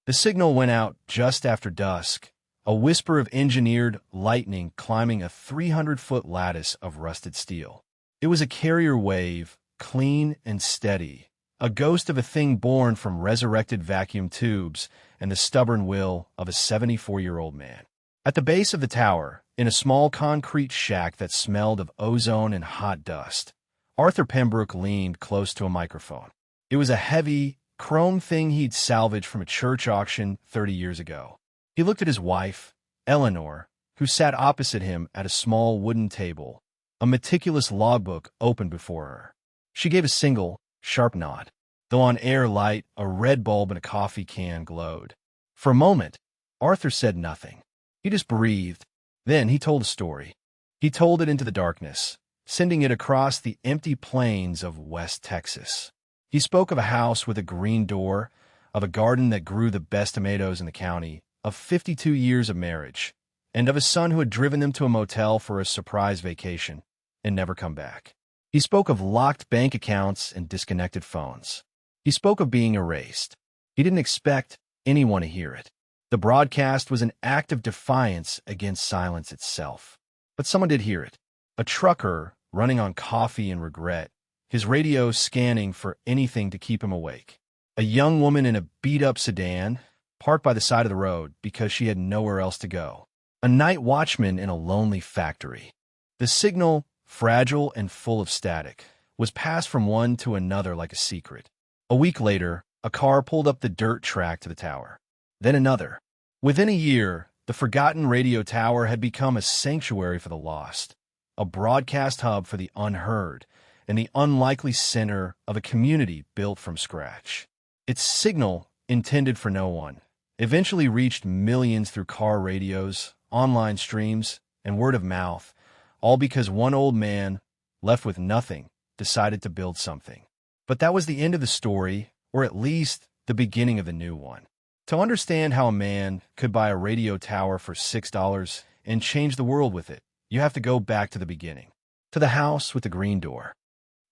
The signal went out just after dusk, a whisper of engineered lightning climbing a 300-foot lattice of rusted steel. It was a carrier wave, clean and steady, a ghost of a thing born from resurrected vacuum tubes and the stubborn will of a 74-year-old man. At the base of the tower, in a small concrete shack that smelled of ozone and hot dust, Arthur Pembroke leaned close to a microphone. It was a heavy, chrome thing he'd salvaged from a church auction 30 years ago. He looked at his wife, Eleanor, who sat opposite him at a small wooden table, a meticulous logbook open before her. She gave a single, sharp nod, though on air light, a red bulb in a coffee can glowed. For a moment, Arthur said nothing. He just breathed. Then he told a story. He told it into the darkness, sending it across the empty plains of West Texas. He spoke of a house with a green door, of a garden that grew the best tomatoes in the county, of 52 years of marriage, and of a son who had driven them to a motel for a surprise vacation and never come back. He spoke of locked bank accounts and disconnected phones. He spoke of being erased. He didn't expect anyone to hear it. The broadcast was an act of defiance against silence itself. But someone did hear it. A trucker running on coffee and regret, his radio scanning for anything to keep him awake. A young woman in a beat-up sedan, parked by the side of the road because she had nowhere else to go. A night watchman in a lonely factory. The signal, fragile and full of static, was passed from one to another like a secret. A week later, a car pulled up the dirt track to the tower. Then another. Within a year, the forgotten radio tower had become a sanctuary for the lost, a broadcast hub for the unheard, and the unlikely center of a community built from scratch. Its signal, intended for no one, eventually reached millions through car radios, online streams, and word of mouth, all because one old man, left with nothing, decided to build something. But that was the end of the story, or at least the beginning of the new one. To understand how a man could buy a radio tower for $6 and change the world with it, you have to go back to the beginning, to the house with the green door.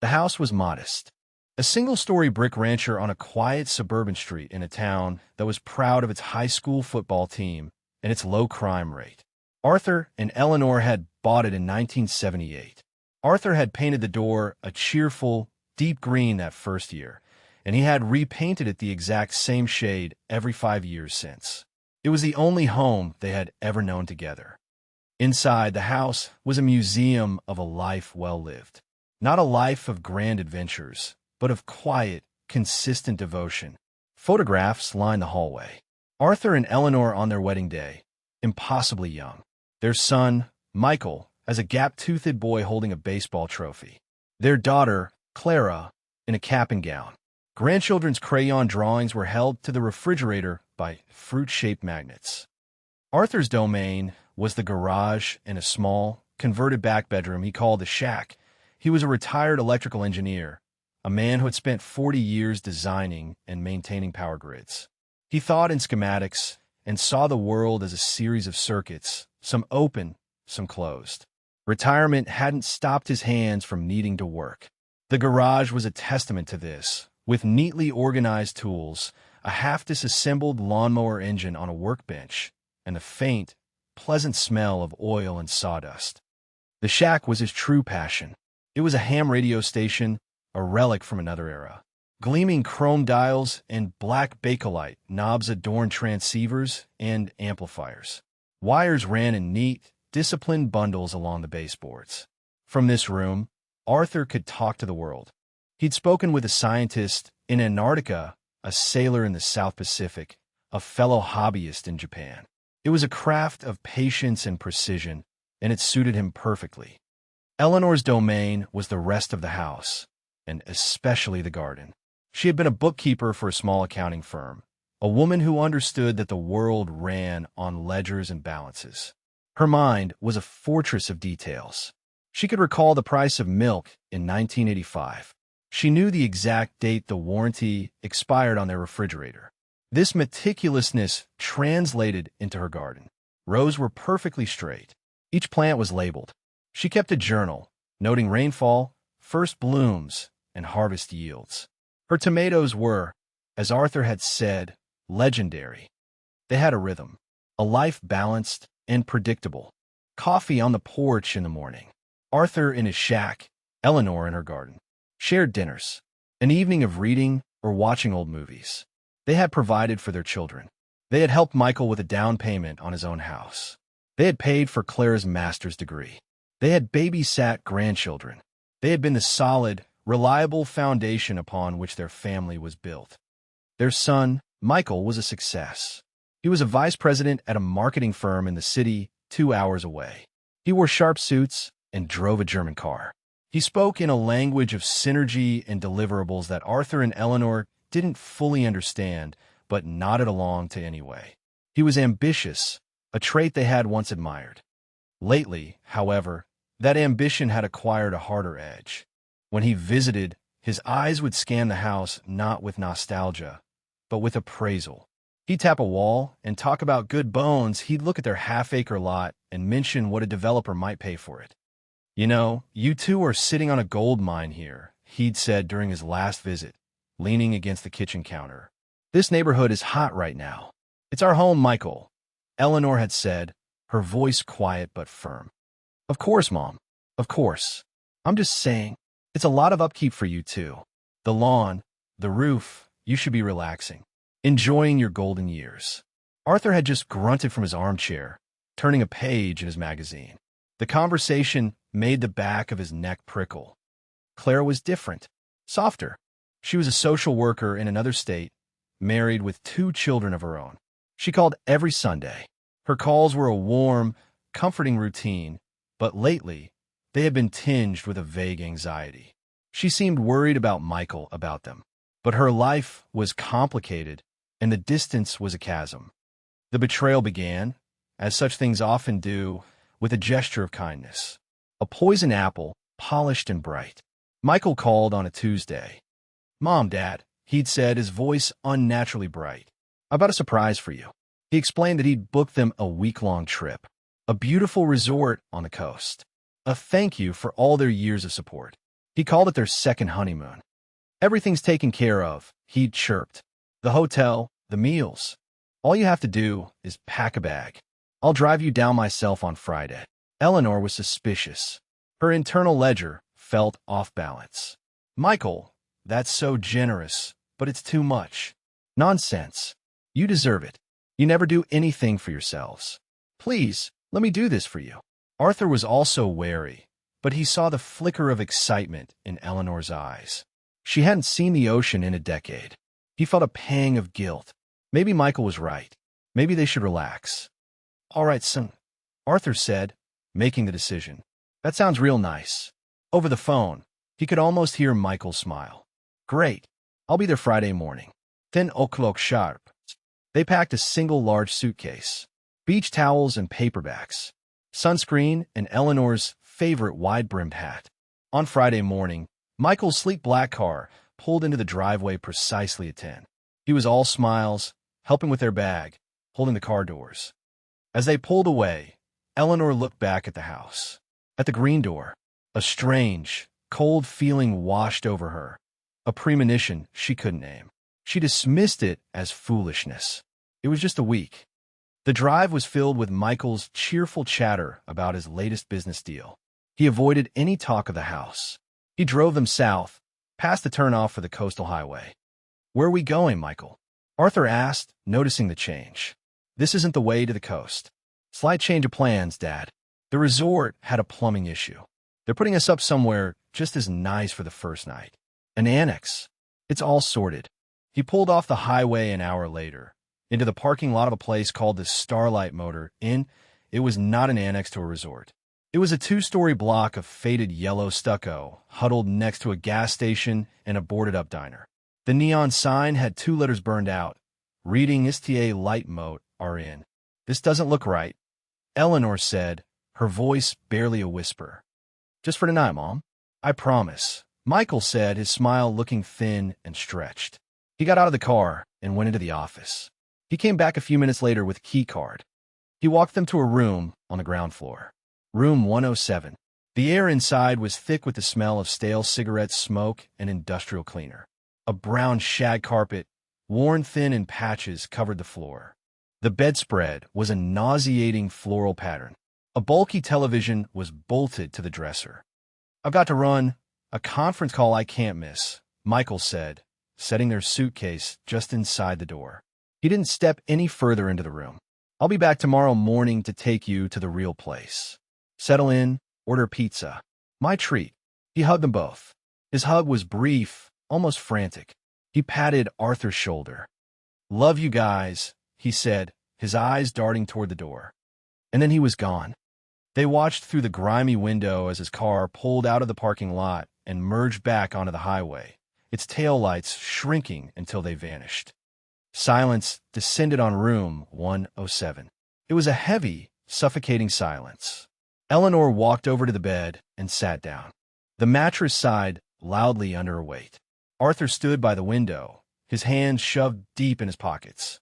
The house was modest, a single-story brick rancher on a quiet suburban street in a town that was proud of its high school football team and its low crime rate. Arthur and Eleanor had bought it in 1978. Arthur had painted the door a cheerful, deep green that first year, and he had repainted it the exact same shade every 5 years since. It was the only home they had ever known together. Inside, the house was a museum of a life well lived. Not a life of grand adventures, but of quiet, consistent devotion. Photographs lined the hallway. Arthur and Eleanor on their wedding day, impossibly young. Their son, Michael, as a gap-toothed boy holding a baseball trophy. Their daughter, Clara, in a cap and gown. Grandchildren's crayon drawings were held to the refrigerator by fruit-shaped magnets. Arthur's domain was the garage and a small, converted back bedroom he called the shack. He was a retired electrical engineer, a man who had spent 40 years designing and maintaining power grids. He thought in schematics and saw the world as a series of circuits, some open, some closed. Retirement hadn't stopped his hands from needing to work. The garage was a testament to this, with neatly organized tools, a half-disassembled lawnmower engine on a workbench, and the faint, pleasant smell of oil and sawdust. The shack was his true passion. It was a ham radio station, a relic from another era. Gleaming chrome dials and black bakelite knobs adorned transceivers and amplifiers. Wires ran in neat, disciplined bundles along the baseboards. From this room, Arthur could talk to the world. He'd spoken with a scientist in Antarctica, a sailor in the South Pacific, a fellow hobbyist in Japan. It was a craft of patience and precision, and it suited him perfectly. Eleanor's domain was the rest of the house, and especially the garden. She had been a bookkeeper for a small accounting firm, a woman who understood that the world ran on ledgers and balances. Her mind was a fortress of details. She could recall the price of milk in 1985. She knew the exact date the warranty expired on their refrigerator. This meticulousness translated into her garden. Rows were perfectly straight. Each plant was labeled. She kept a journal, noting rainfall, first blooms, and harvest yields. Her tomatoes were, as Arthur had said, legendary. They had a rhythm, a life balanced and predictable. Coffee on the porch in the morning, Arthur in his shack, Eleanor in her garden. Shared dinners, an evening of reading or watching old movies. They had provided for their children. They had helped Michael with a down payment on his own house. They had paid for Claire's master's degree. They had babysat grandchildren. They had been the solid, reliable foundation upon which their family was built. Their son, Michael, was a success. He was a vice president at a marketing firm in the city 2 hours away. He wore sharp suits and drove a German car. He spoke in a language of synergy and deliverables that Arthur and Eleanor didn't fully understand, but nodded along to anyway. He was ambitious, a trait they had once admired. Lately, however, that ambition had acquired a harder edge. When he visited, his eyes would scan the house not with nostalgia, but with appraisal. He'd tap a wall and talk about good bones. He'd look at their half-acre lot and mention what a developer might pay for it. "You know, you two are sitting on a gold mine here," he'd said during his last visit, leaning against the kitchen counter. "This neighborhood is hot right now. It's our home, Michael," Eleanor had said, her voice quiet but firm. "Of course, Mom. Of course. I'm just saying, it's a lot of upkeep for you, too. The lawn, the roof, you should be relaxing, enjoying your golden years." Arthur had just grunted from his armchair, turning a page in his magazine. The conversation made the back of his neck prickle. Claire was different, softer. She was a social worker in another state, married with 2 children of her own. She called every Sunday. Her calls were a warm, comforting routine, but lately, they had been tinged with a vague anxiety. She seemed worried about Michael, about them. But her life was complicated, and the distance was a chasm. The betrayal began, as such things often do, with a gesture of kindness. A poison apple, polished and bright. Michael called on a Tuesday. "Mom, Dad," he'd said, his voice unnaturally bright. "I've got a surprise for you." He explained that he'd booked them a week-long trip, a beautiful resort on the coast. A thank you for all their years of support. He called it their second honeymoon. "Everything's taken care of," he'd chirped. "The hotel, the meals. All you have to do is pack a bag. I'll drive you down myself on Friday." Eleanor was suspicious. Her internal ledger felt off balance. "Michael, that's so generous, but it's too much." "Nonsense. You deserve it. You never do anything for yourselves. Please, let me do this for you." Arthur was also wary, but he saw the flicker of excitement in Eleanor's eyes. She hadn't seen the ocean in a decade. He felt a pang of guilt. Maybe Michael was right. Maybe they should relax. "All right, son," Arthur said, making the decision. "That sounds real nice." Over the phone, he could almost hear Michael smile. "Great. I'll be there Friday morning. 10 o'clock sharp." They packed a single large suitcase, beach towels and paperbacks, sunscreen, and Eleanor's favorite wide-brimmed hat. On Friday morning, Michael's sleek black car pulled into the driveway precisely at 10. He was all smiles, helping with their bag, holding the car doors. As they pulled away, Eleanor looked back at the house. At the green door, a strange, cold feeling washed over her, a premonition she couldn't name. She dismissed it as foolishness. It was just a week. The drive was filled with Michael's cheerful chatter about his latest business deal. He avoided any talk of the house. He drove them south, past the turnoff for the coastal highway. "Where are we going, Michael?" Arthur asked, noticing the change. "This isn't the way to the coast." "Slight change of plans, Dad. The resort had a plumbing issue. They're putting us up somewhere just as nice for the first night. An annex. It's all sorted." He pulled off the highway an hour later, into the parking lot of a place called the Starlight Motor Inn. It was not an annex to a resort. It was a 2-story block of faded yellow stucco, huddled next to a gas station and a boarded-up diner. The neon sign had 2 letters burned out, reading "Sta Light Moat RN." "This doesn't look right," Eleanor said, her voice barely a whisper. "Just for tonight, Mom. I promise," Michael said, his smile looking thin and stretched. He got out of the car and went into the office. He came back a few minutes later with a key card. He walked them to a room on the ground floor. Room 107. The air inside was thick with the smell of stale cigarette smoke and industrial cleaner. A brown shag carpet, worn thin in patches, covered the floor. The bedspread was a nauseating floral pattern. A bulky television was bolted to the dresser. "I've got to run. A conference call I can't miss," Michael said, setting their suitcase just inside the door. He didn't step any further into the room. "I'll be back tomorrow morning to take you to the real place. Settle in, order pizza. My treat." He hugged them both. His hug was brief, almost frantic. He patted Arthur's shoulder. "Love you guys," he said, his eyes darting toward the door. And then he was gone. They watched through the grimy window as his car pulled out of the parking lot and merged back onto the highway, its taillights shrinking until they vanished. Silence descended on room 107. It was a heavy, suffocating silence. Eleanor walked over to the bed and sat down. The mattress sighed loudly under her weight. Arthur stood by the window, his hands shoved deep in his pockets.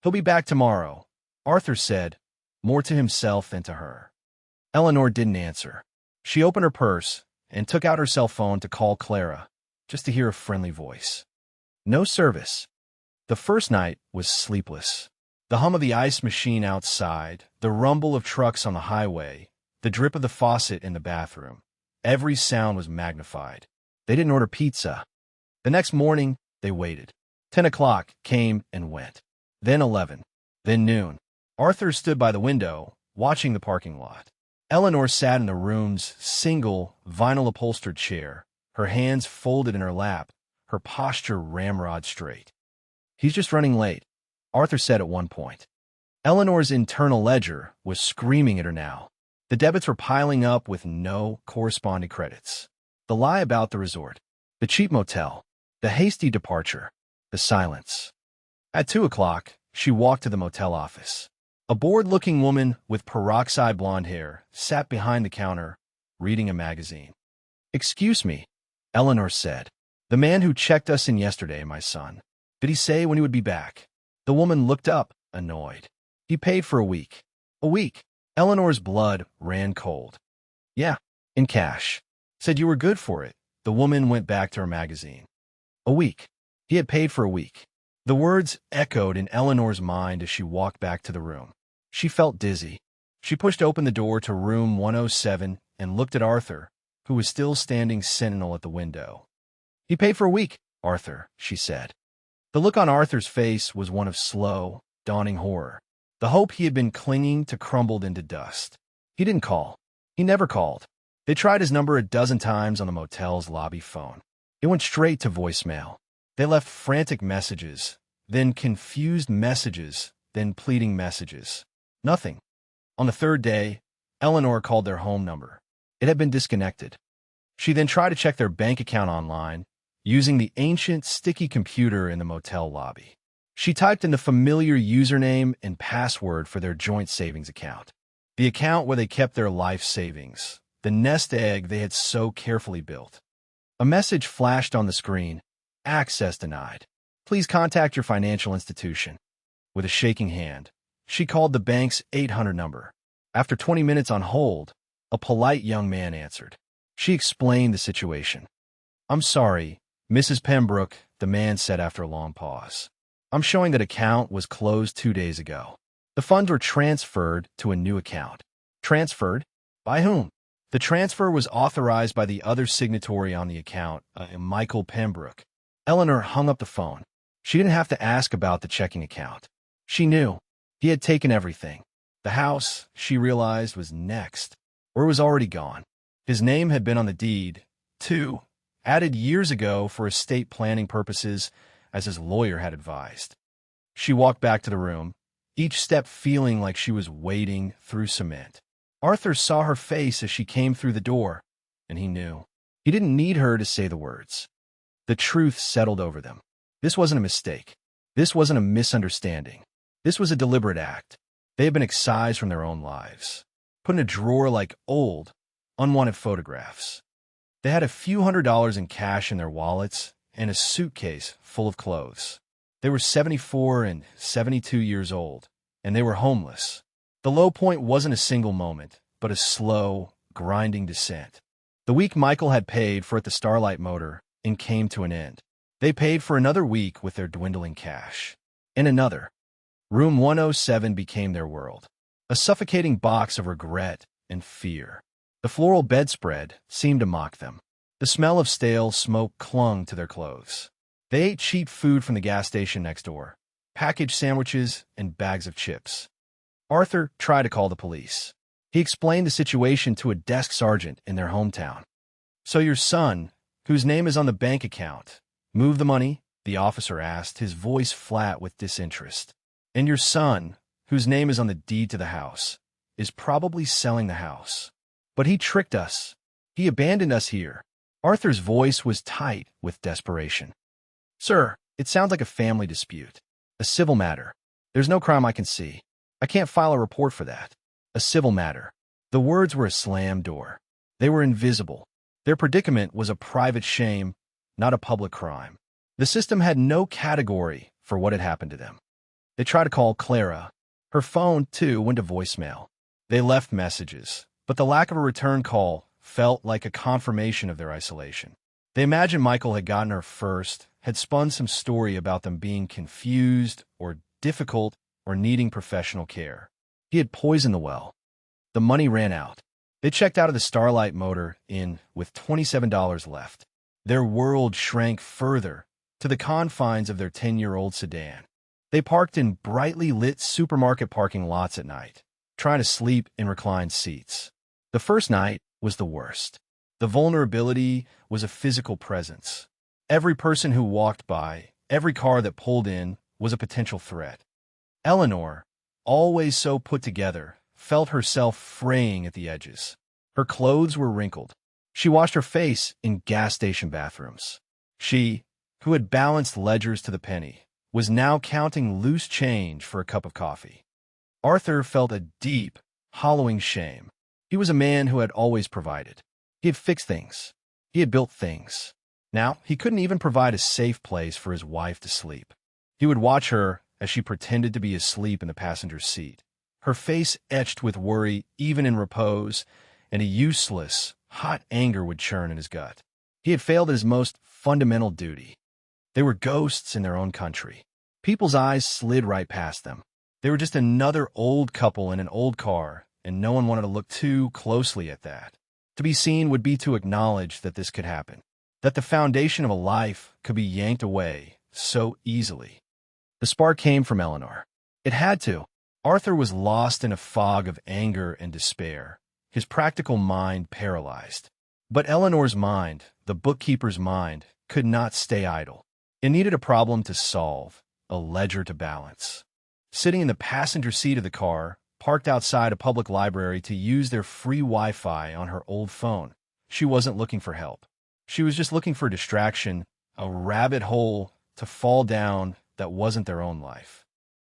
"He'll be back tomorrow," Arthur said, more to himself than to her. Eleanor didn't answer. She opened her purse and took out her cell phone to call Clara, just to hear a friendly voice. No service. The first night was sleepless. The hum of the ice machine outside, the rumble of trucks on the highway, the drip of the faucet in the bathroom. Every sound was magnified. They didn't order pizza. The next morning, they waited. 10 o'clock came and went. Then 11. Then noon. Arthur stood by the window, watching the parking lot. Eleanor sat in the room's single, vinyl-upholstered chair, her hands folded in her lap, her posture ramrod straight. "He's just running late," Arthur said at one point. Eleanor's internal ledger was screaming at her now. The debits were piling up with no corresponding credits. The lie about the resort, the cheap motel, the hasty departure, the silence. At 2 o'clock, she walked to the motel office. A bored-looking woman with peroxide blonde hair sat behind the counter, reading a magazine. "Excuse me," Eleanor said. "The man who checked us in yesterday, my son. Did he say when he would be back?" The woman looked up, annoyed. "He paid for a week." "A week?" Eleanor's blood ran cold. "Yeah, in cash. Said you were good for it." The woman went back to her magazine. A week. He had paid for a week. The words echoed in Eleanor's mind as she walked back to the room. She felt dizzy. She pushed open the door to room 107 and looked at Arthur, who was still standing sentinel at the window. "He paid for a week, Arthur," she said. The look on Arthur's face was one of slow, dawning horror. The hope he had been clinging to crumbled into dust. He didn't call. He never called. They tried his number a dozen times on the motel's lobby phone. It went straight to voicemail. They left frantic messages, then confused messages, then pleading messages. Nothing. On the third day, Eleanor called their home number. It had been disconnected. She then tried to check their bank account online, using the ancient, sticky computer in the motel lobby. She typed in the familiar username and password for their joint savings account, the account where they kept their life savings, the nest egg they had so carefully built. A message flashed on the screen. "Access denied. Please contact your financial institution." With a shaking hand, she called the bank's 800 number. After 20 minutes on hold, a polite young man answered. She explained the situation. "I'm sorry, Mrs. Pembroke," the man said after a long pause. "I'm showing that account was closed 2 days ago. The funds were transferred to a new account." "Transferred? By whom?" The transfer was authorized by the other signatory on the account, Michael Pembroke. Eleanor hung up the phone. She didn't have to ask about the checking account. She knew. He had taken everything. The house, she realized, was next, or it was already gone. His name had been on the deed, too, added years ago for estate planning purposes, as his lawyer had advised. She walked back to the room, each step feeling like she was wading through cement. Arthur saw her face as she came through the door, and he knew. He didn't need her to say the words. The truth settled over them. This wasn't a mistake. This wasn't a misunderstanding. This was a deliberate act. They had been excised from their own lives, put in a drawer like old, unwanted photographs. They had a few $100s in cash in their wallets and a suitcase full of clothes. They were 74 and 72 years old, and they were homeless. The low point wasn't a single moment, but a slow, grinding descent. The week Michael had paid for at the Starlight Motor and came to an end. They paid for another week with their dwindling cash. And another. Room 107 became their world. A suffocating box of regret and fear. The floral bedspread seemed to mock them. The smell of stale smoke clung to their clothes. They ate cheap food from the gas station next door, packaged sandwiches and bags of chips. Arthur tried to call the police. He explained the situation to a desk sergeant in their hometown. "So your son, whose name is on the bank account, moved the money?" the officer asked, his voice flat with disinterest. "And your son, whose name is on the deed to the house, is probably selling the house. But he tricked us. He abandoned us here." Arthur's voice was tight with desperation. "Sir, it sounds like a family dispute. A civil matter. There's no crime I can see. I can't file a report for that. A civil matter." The words were a slam door. They were invisible. Their predicament was a private shame, not a public crime. The system had no category for what had happened to them. They tried to call Clara. Her phone, too, went to voicemail. They left messages, but the lack of a return call felt like a confirmation of their isolation. They imagined Michael had gotten her first, had spun some story about them being confused or difficult or needing professional care. He had poisoned the well. The money ran out. They checked out of the Starlight Motor Inn with $27 left. Their world shrank further to the confines of their 10-year-old sedan. They parked in brightly lit supermarket parking lots at night, trying to sleep in reclined seats. The first night was the worst. The vulnerability was a physical presence. Every person who walked by, every car that pulled in, was a potential threat. Eleanor, always so put together, felt herself fraying at the edges. Her clothes were wrinkled. She washed her face in gas station bathrooms. She, who had balanced ledgers to the penny, was now counting loose change for a cup of coffee. Arthur felt a deep, hollowing shame. He was a man who had always provided. He had fixed things. He had built things. Now, he couldn't even provide a safe place for his wife to sleep. He would watch her as she pretended to be asleep in the passenger seat, her face etched with worry even in repose, and a useless, hot anger would churn in his gut. He had failed at his most fundamental duty. They were ghosts in their own country. People's eyes slid right past them. They were just another old couple in an old car, and no one wanted to look too closely at that. To be seen would be to acknowledge that this could happen, that the foundation of a life could be yanked away so easily. The spark came from Eleanor. It had to. Arthur was lost in a fog of anger and despair, his practical mind paralyzed. But Eleanor's mind, the bookkeeper's mind, could not stay idle. It needed a problem to solve, a ledger to balance. Sitting in the passenger seat of the car, parked outside a public library to use their free Wi-Fi on her old phone, she wasn't looking for help. She was just looking for a distraction, a rabbit hole to fall down that wasn't their own life.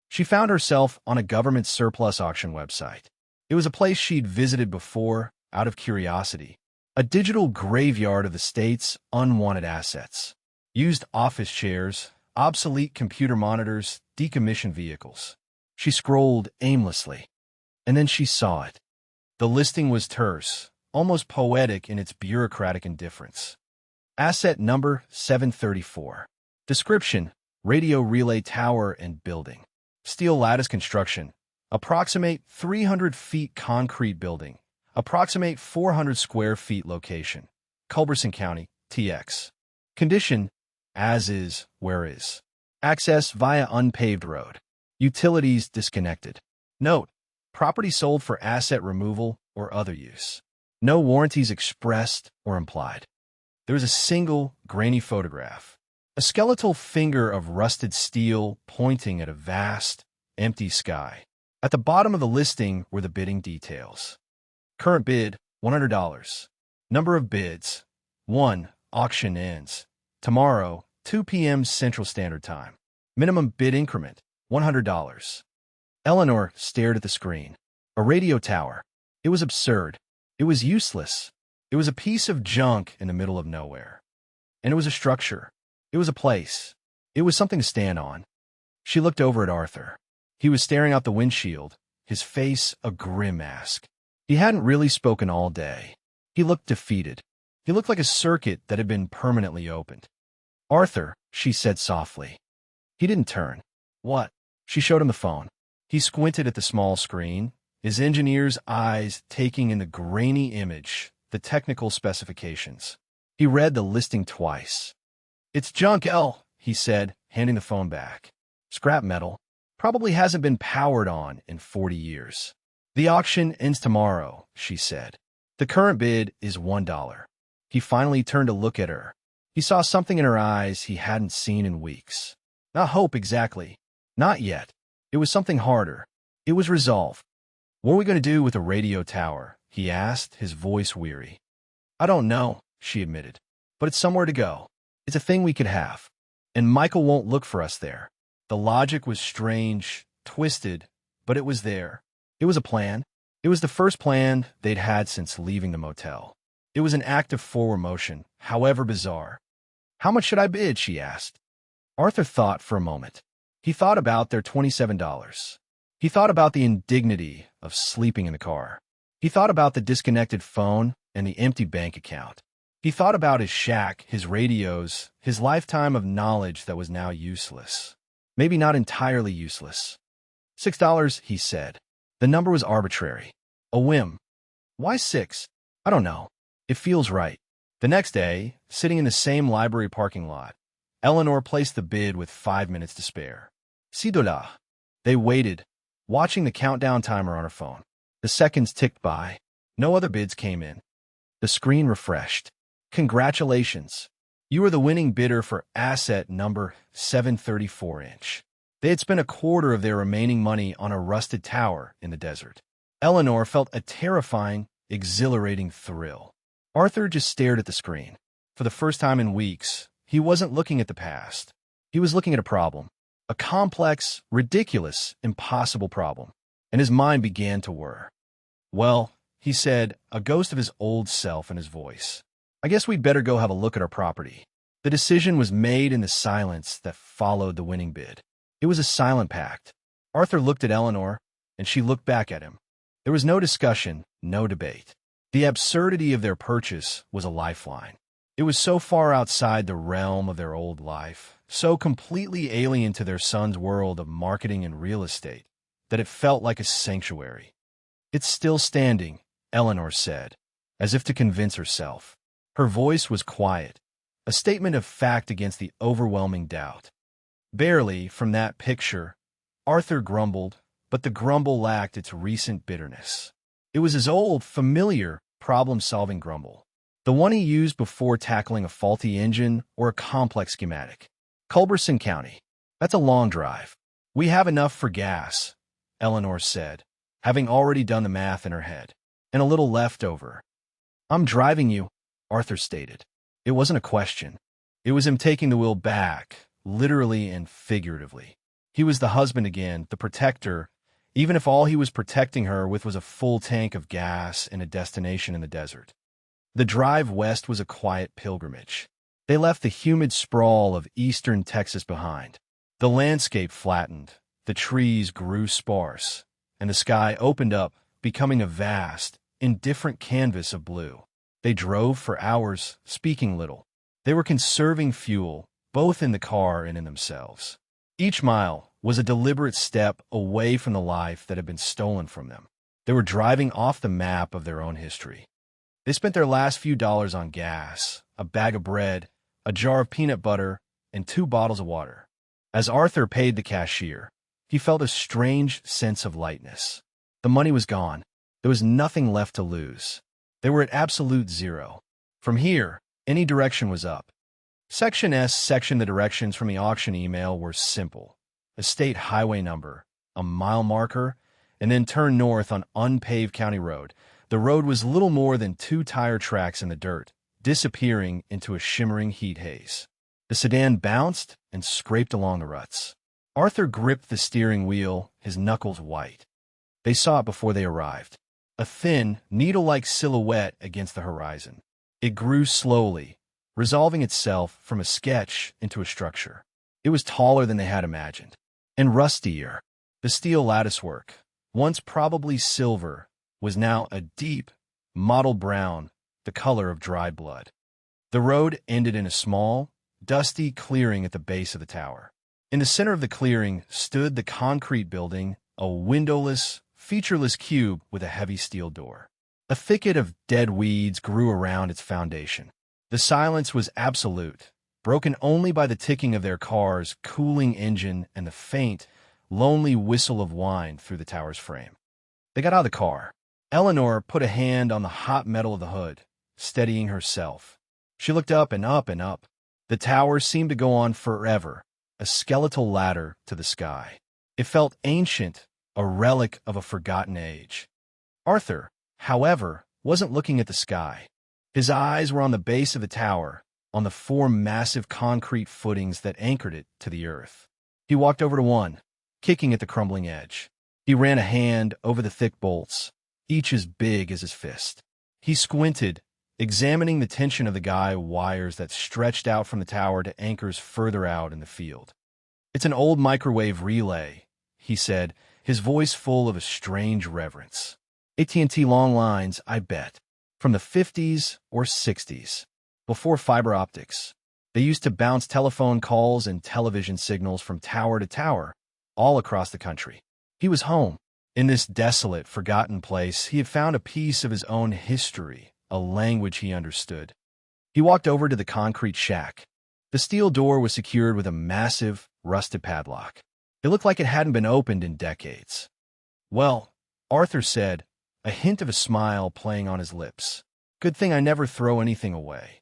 She found herself on a government surplus auction website. It was a place she'd visited before, out of curiosity. A digital graveyard of the state's unwanted assets. Used office chairs, obsolete computer monitors, decommissioned vehicles. She scrolled aimlessly. And then she saw it. The listing was terse, almost poetic in its bureaucratic indifference. Asset number 734. Description: radio relay tower and building. Steel lattice construction. Approximate 300 feet concrete building. Approximate 400 square feet location. Culberson County, TX. Condition: as is, where is. Access via unpaved road. Utilities disconnected. Note: property sold for asset removal or other use. No warranties expressed or implied. There was a single, grainy photograph. A skeletal finger of rusted steel pointing at a vast, empty sky. At the bottom of the listing were the bidding details. Current bid, $100. Number of bids, 1. Auction ends tomorrow, 2 p.m. Central Standard Time. Minimum bid increment, $100. Eleanor stared at the screen. A radio tower. It was absurd. It was useless. It was a piece of junk in the middle of nowhere. And it was a structure. It was a place. It was something to stand on. She looked over at Arthur. He was staring out the windshield, his face a grim mask. He hadn't really spoken all day. He looked defeated. He looked like a circuit that had been permanently opened. "Arthur," she said softly. He didn't turn. What? She showed him the phone. He squinted at the small screen, his engineer's eyes taking in the grainy image, the technical specifications. He read the listing twice. It's junk, he said, handing the phone back. Scrap metal. Probably hasn't been powered on in 40 years. The auction ends tomorrow, she said. The current bid is $1. He finally turned to look at her. He saw something in her eyes he hadn't seen in weeks. Not hope exactly. Not yet. It was something harder. It was resolve. What are we going to do with the radio tower? He asked, his voice weary. I don't know, she admitted. But it's somewhere to go. It's a thing we could have. And Michael won't look for us there. The logic was strange, twisted, but it was there. It was a plan. It was the first plan they'd had since leaving the motel. It was an act of forward motion, however bizarre. How much should I bid? She asked. Arthur thought for a moment. He thought about their $27. He thought about the indignity of sleeping in the car. He thought about the disconnected phone and the empty bank account. He thought about his shack, his radios, his lifetime of knowledge that was now useless. Maybe not entirely useless. $6, he said. The number was arbitrary. A whim. Why 6? I don't know. It feels right. The next day, sitting in the same library parking lot, Eleanor placed the bid with 5 minutes to spare. $6. They waited, watching the countdown timer on her phone. The seconds ticked by. No other bids came in. The screen refreshed. Congratulations. You are the winning bidder for asset number 734-inch. They had spent a quarter of their remaining money on a rusted tower in the desert. Eleanor felt a terrifying, exhilarating thrill. Arthur just stared at the screen. For the first time in weeks, he wasn't looking at the past. He was looking at a problem. A complex, ridiculous, impossible problem. And his mind began to whir. Well, he said, a ghost of his old self in his voice. I guess we'd better go have a look at our property. The decision was made in the silence that followed the winning bid. It was a silent pact. Arthur looked at Eleanor, and she looked back at him. There was no discussion, no debate. The absurdity of their purchase was a lifeline. It was so far outside the realm of their old life, so completely alien to their son's world of marketing and real estate, that it felt like a sanctuary. It's still standing, Eleanor said, as if to convince herself. Her voice was quiet, a statement of fact against the overwhelming doubt. Barely, from that picture, Arthur grumbled, but the grumble lacked its recent bitterness. It was his old, familiar, problem-solving grumble. The one he used before tackling a faulty engine or a complex schematic. Culberson County. That's a long drive. We have enough for gas, Eleanor said, having already done the math in her head. And a little left over. I'm driving you, Arthur stated. It wasn't a question. It was him taking the wheel back, literally and figuratively. He was the husband again, the protector, even if all he was protecting her with was a full tank of gas and a destination in the desert. The drive west was a quiet pilgrimage. They left the humid sprawl of eastern Texas behind. The landscape flattened, the trees grew sparse, and the sky opened up, becoming a vast, indifferent canvas of blue. They drove for hours, speaking little. They were conserving fuel, both in the car and in themselves. Each mile was a deliberate step away from the life that had been stolen from them. They were driving off the map of their own history. They spent their last few dollars on gas, a bag of bread, a jar of peanut butter, and 2 bottles of water. As Arthur paid the cashier, he felt a strange sense of lightness. The money was gone. There was nothing left to lose. They were at absolute zero. From here, any direction was up. Section S section the directions from the auction email were simple. A state highway number, a mile marker, and then turn north on unpaved county road. The road was little more than 2 tire tracks in the dirt, disappearing into a shimmering heat haze. The sedan bounced and scraped along the ruts. Arthur gripped the steering wheel, his knuckles white. They saw it before they arrived. A thin, needle-like silhouette against the horizon. It grew slowly, resolving itself from a sketch into a structure. It was taller than they had imagined, and rustier. The steel latticework, once probably silver, was now a deep, mottled brown, the color of dried blood. The road ended in a small, dusty clearing at the base of the tower. In the center of the clearing stood the concrete building, a windowless, featureless cube with a heavy steel door. A thicket of dead weeds grew around its foundation. The silence was absolute, broken only by the ticking of their car's cooling engine and the faint, lonely whistle of wind through the tower's frame. They got out of the car. Eleanor put a hand on the hot metal of the hood, steadying herself. She looked up and up and up. The tower seemed to go on forever, a skeletal ladder to the sky. It felt ancient, a relic of a forgotten age. Arthur, however, wasn't looking at the sky. His eyes were on the base of the tower, on the four massive concrete footings that anchored it to the earth. He walked over to one, kicking at the crumbling edge. He ran a hand over the thick bolts, each as big as his fist. He squinted, examining the tension of the guy wires that stretched out from the tower to anchors further out in the field. "It's an old microwave relay," he said, his voice full of a strange reverence. "AT&T long lines, I bet. From the 50s or 60s, before fiber optics. They used to bounce telephone calls and television signals from tower to tower, all across the country." He was home. In this desolate, forgotten place, he had found a piece of his own history, a language he understood. He walked over to the concrete shack. The steel door was secured with a massive, rusted padlock. It looked like it hadn't been opened in decades. "Well," Arthur said, a hint of a smile playing on his lips. "Good thing I never throw anything away."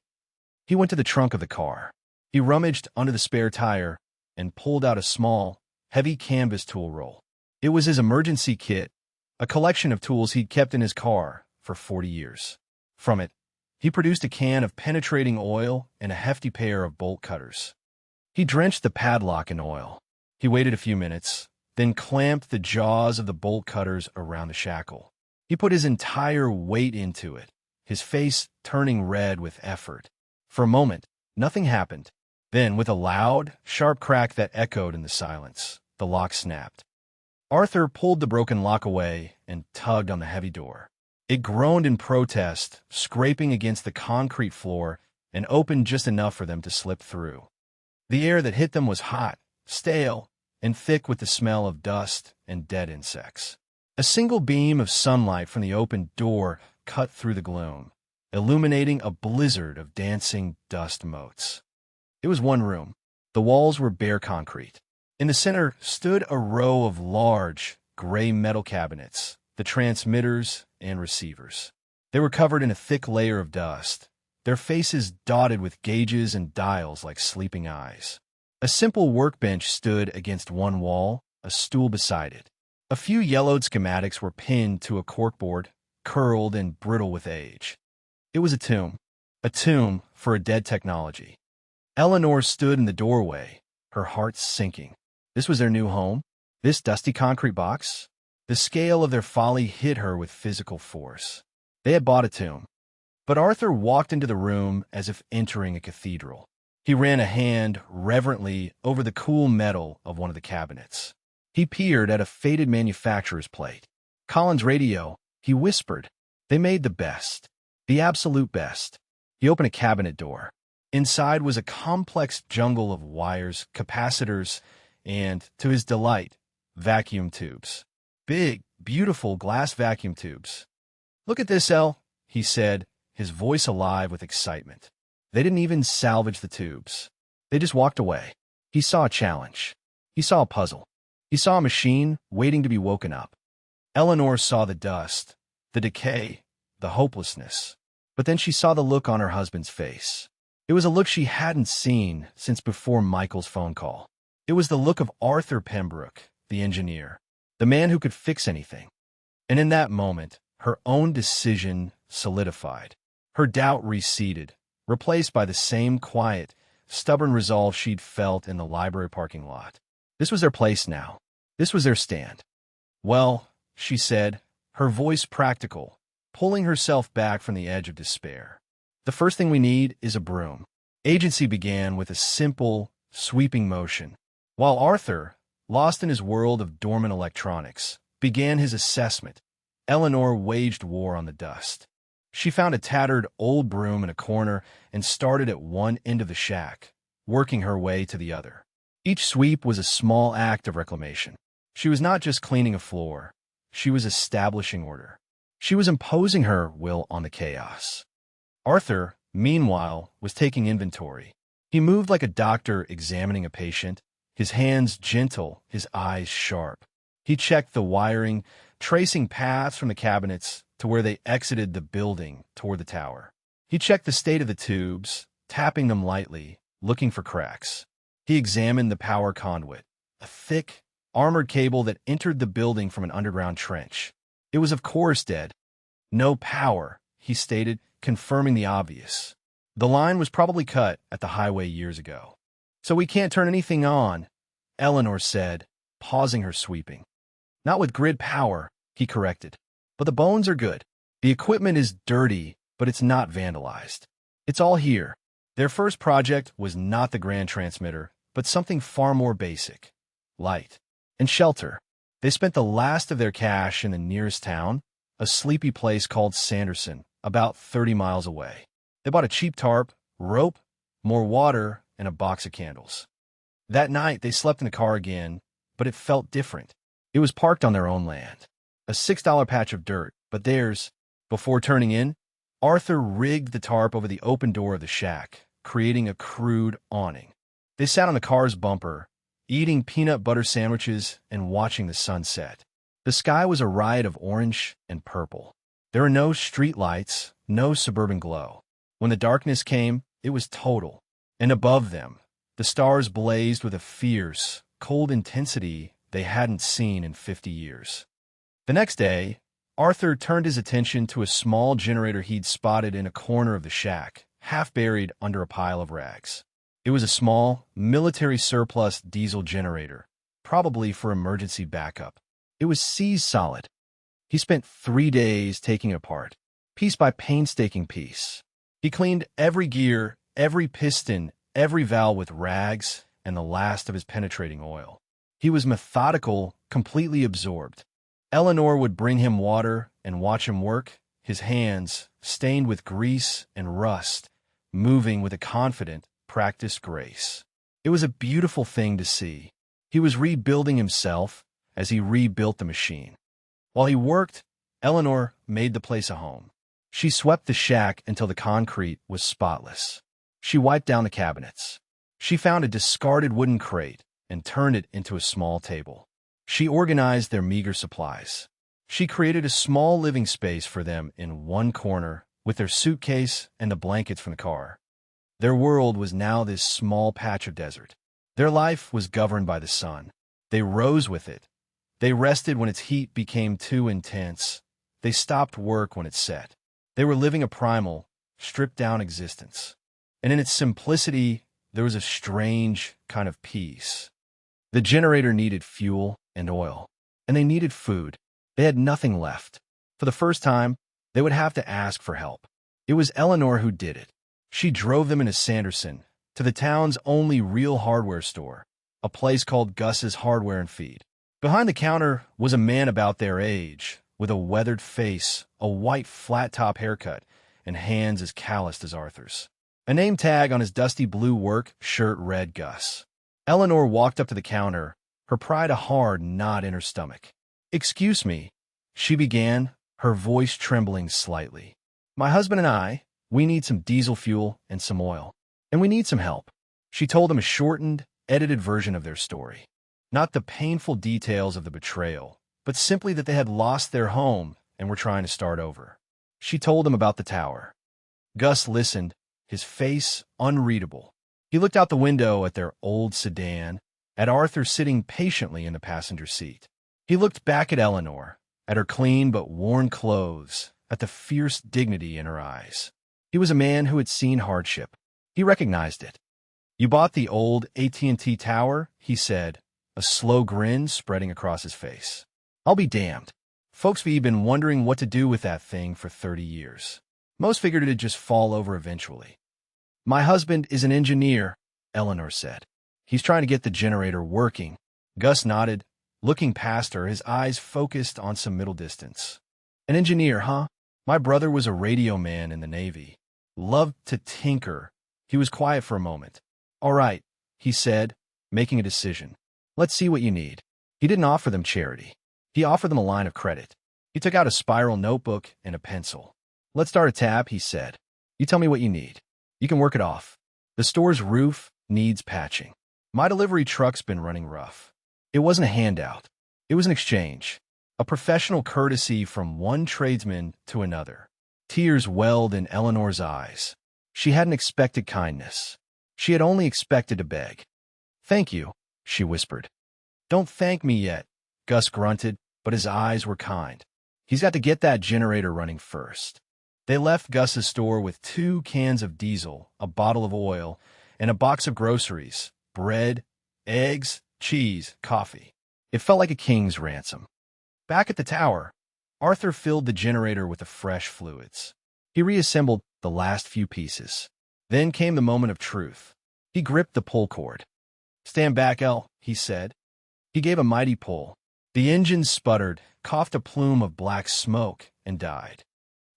He went to the trunk of the car. He rummaged under the spare tire and pulled out a small, heavy canvas tool roll. It was his emergency kit, a collection of tools he'd kept in his car for 40 years. From it, he produced a can of penetrating oil and a hefty pair of bolt cutters. He drenched the padlock in oil. He waited a few minutes, then clamped the jaws of the bolt cutters around the shackle. He put his entire weight into it, his face turning red with effort. For a moment, nothing happened. Then, with a loud, sharp crack that echoed in the silence, the lock snapped. Arthur pulled the broken lock away and tugged on the heavy door. It groaned in protest, scraping against the concrete floor, and opened just enough for them to slip through. The air that hit them was hot, stale, and thick with the smell of dust and dead insects. A single beam of sunlight from the open door cut through the gloom, illuminating a blizzard of dancing dust motes. It was one room. The walls were bare concrete. In the center stood a row of large, gray metal cabinets, the transmitters and receivers. They were covered in a thick layer of dust, their faces dotted with gauges and dials like sleeping eyes. A simple workbench stood against one wall, a stool beside it. A few yellowed schematics were pinned to a corkboard, curled and brittle with age. It was a tomb for a dead technology. Eleanor stood in the doorway, her heart sinking. This was their new home? This dusty concrete box? The scale of their folly hit her with physical force. They had bought a tomb. But Arthur walked into the room as if entering a cathedral. He ran a hand reverently over the cool metal of one of the cabinets. He peered at a faded manufacturer's plate. "Collins Radio," he whispered. "They made the best. The absolute best." He opened a cabinet door. Inside was a complex jungle of wires, capacitors, and, to his delight, vacuum tubes. Big, beautiful glass vacuum tubes. "Look at this, El," he said, his voice alive with excitement. They didn't even salvage the tubes. They just walked away. He saw a challenge. He saw a puzzle. He saw a machine waiting to be woken up. Eleanor saw the dust, the decay, the hopelessness. But then she saw the look on her husband's face. It was a look she hadn't seen since before Michael's phone call. It was the look of Arthur Pembroke, the engineer, the man who could fix anything. And in that moment, her own decision solidified. Her doubt receded, replaced by the same quiet, stubborn resolve she'd felt in the library parking lot. This was their place now. This was their stand. "Well," she said, her voice practical, pulling herself back from the edge of despair. "The first thing we need is a broom." Agency began with a simple, sweeping motion, while Arthur, lost in his world of dormant electronics, began his assessment. Eleanor waged war on the dust. She found a tattered old broom in a corner and started at one end of the shack, working her way to the other. Each sweep was a small act of reclamation. She was not just cleaning a floor. She was establishing order. She was imposing her will on the chaos. Arthur, meanwhile, was taking inventory. He moved like a doctor examining a patient, his hands gentle, his eyes sharp. He checked the wiring, tracing paths from the cabinets to where they exited the building toward the tower. He checked the state of the tubes, tapping them lightly, looking for cracks. He examined the power conduit, a thick, armored cable that entered the building from an underground trench. It was of course dead. No power, he stated, confirming the obvious. The line was probably cut at the highway years ago. So we can't turn anything on, Eleanor said, pausing her sweeping. Not with grid power, he corrected. But the bones are good. The equipment is dirty, but it's not vandalized. It's all here. Their first project was not the grand transmitter, but something far more basic. Light and shelter. They spent the last of their cash in the nearest town, a sleepy place called Sanderson, about 30 miles away. They bought a cheap tarp, rope, more water, and a box of candles. That night, they slept in the car again, but it felt different. It was parked on their own land. A $6 patch of dirt, but theirs. Before turning in, Arthur rigged the tarp over the open door of the shack, creating a crude awning. They sat on the car's bumper, eating peanut butter sandwiches and watching the sunset. The sky was a riot of orange and purple. There were no street lights, no suburban glow. When the darkness came, it was total. And above them, the stars blazed with a fierce, cold intensity they hadn't seen in 50 years. The next day, Arthur turned his attention to a small generator he'd spotted in a corner of the shack, half buried under a pile of rags. It was a small, military surplus diesel generator, probably for emergency backup. It was seized solid. He spent 3 days taking it apart, piece by painstaking piece. He cleaned every gear, every piston, every valve with rags and the last of his penetrating oil. He was methodical, completely absorbed. Eleanor would bring him water and watch him work, his hands, stained with grease and rust, moving with a confident, practiced grace. It was a beautiful thing to see. He was rebuilding himself as he rebuilt the machine. While he worked, Eleanor made the place a home. She swept the shack until the concrete was spotless. She wiped down the cabinets. She found a discarded wooden crate and turned it into a small table. She organized their meager supplies. She created a small living space for them in one corner with their suitcase and the blankets from the car. Their world was now this small patch of desert. Their life was governed by the sun. They rose with it. They rested when its heat became too intense. They stopped work when it set. They were living a primal, stripped-down existence. And in its simplicity, there was a strange kind of peace. The generator needed fuel and oil, and they needed food. They had nothing left. For the first time, they would have to ask for help. It was Eleanor who did it. She drove them into Sanderson, to the town's only real hardware store, a place called Gus's Hardware and Feed. Behind the counter was a man about their age, with a weathered face, a white flat-top haircut, and hands as calloused as Arthur's. A name tag on his dusty blue work shirt read Gus. Eleanor walked up to the counter, her pride a hard knot in her stomach. "Excuse me," she began, her voice trembling slightly. "My husband and I, we need some diesel fuel and some oil. And we need some help." She told them a shortened, edited version of their story. Not the painful details of the betrayal, but simply that they had lost their home and were trying to start over. She told them about the tower. Gus listened, his face unreadable. He looked out the window at their old sedan, at Arthur sitting patiently in the passenger seat. He looked back at Eleanor, at her clean but worn clothes, at the fierce dignity in her eyes. He was a man who had seen hardship. He recognized it. "You bought the old AT&T tower," he said, a slow grin spreading across his face. "I'll be damned. Folks have been wondering what to do with that thing for 30 years. Most figured it'd just fall over eventually." "My husband is an engineer," Eleanor said. "He's trying to get the generator working." Gus nodded, looking past her, his eyes focused on some middle distance. "An engineer, huh? My brother was a radio man in the Navy. Loved to tinker." He was quiet for a moment. All right, he said, making a decision. Let's see what you need. He didn't offer them charity. He offered them a line of credit. He took out a spiral notebook and a pencil. Let's start a tab, he said. You tell me what you need. You can work it off. The store's roof needs patching. My delivery truck's been running rough. It wasn't a handout. It was an exchange. A professional courtesy from one tradesman to another. Tears welled in Eleanor's eyes. She hadn't expected kindness. She had only expected to beg. Thank you, she whispered. Don't thank me yet, Gus grunted, but his eyes were kind. He's got to get that generator running first. They left Gus's store with 2 cans of diesel, a bottle of oil, and a box of groceries, bread, eggs, cheese, coffee. It felt like a king's ransom. Back at the tower, Arthur filled the generator with the fresh fluids. He reassembled the last few pieces. Then came the moment of truth. He gripped the pull cord. Stand back, El, he said. He gave a mighty pull. The engine sputtered, coughed a plume of black smoke, and died.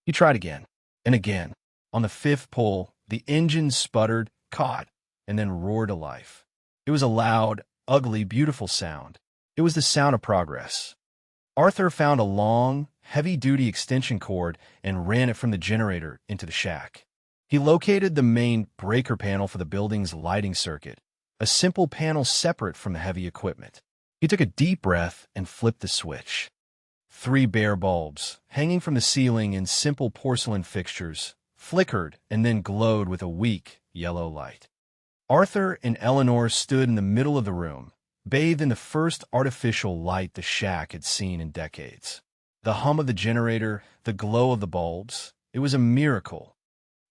He tried again, and again. On the 5th pull, the engine sputtered, caught, and then roared to life. It was a loud, ugly, beautiful sound. It was the sound of progress. Arthur found a long, heavy-duty extension cord and ran it from the generator into the shack. He located the main breaker panel for the building's lighting circuit, a simple panel separate from the heavy equipment. He took a deep breath and flipped the switch. 3 bare bulbs, hanging from the ceiling in simple porcelain fixtures, flickered and then glowed with a weak, yellow light. Arthur and Eleanor stood in the middle of the room, bathed in the first artificial light the shack had seen in decades. The hum of the generator, the glow of the bulbs, it was a miracle.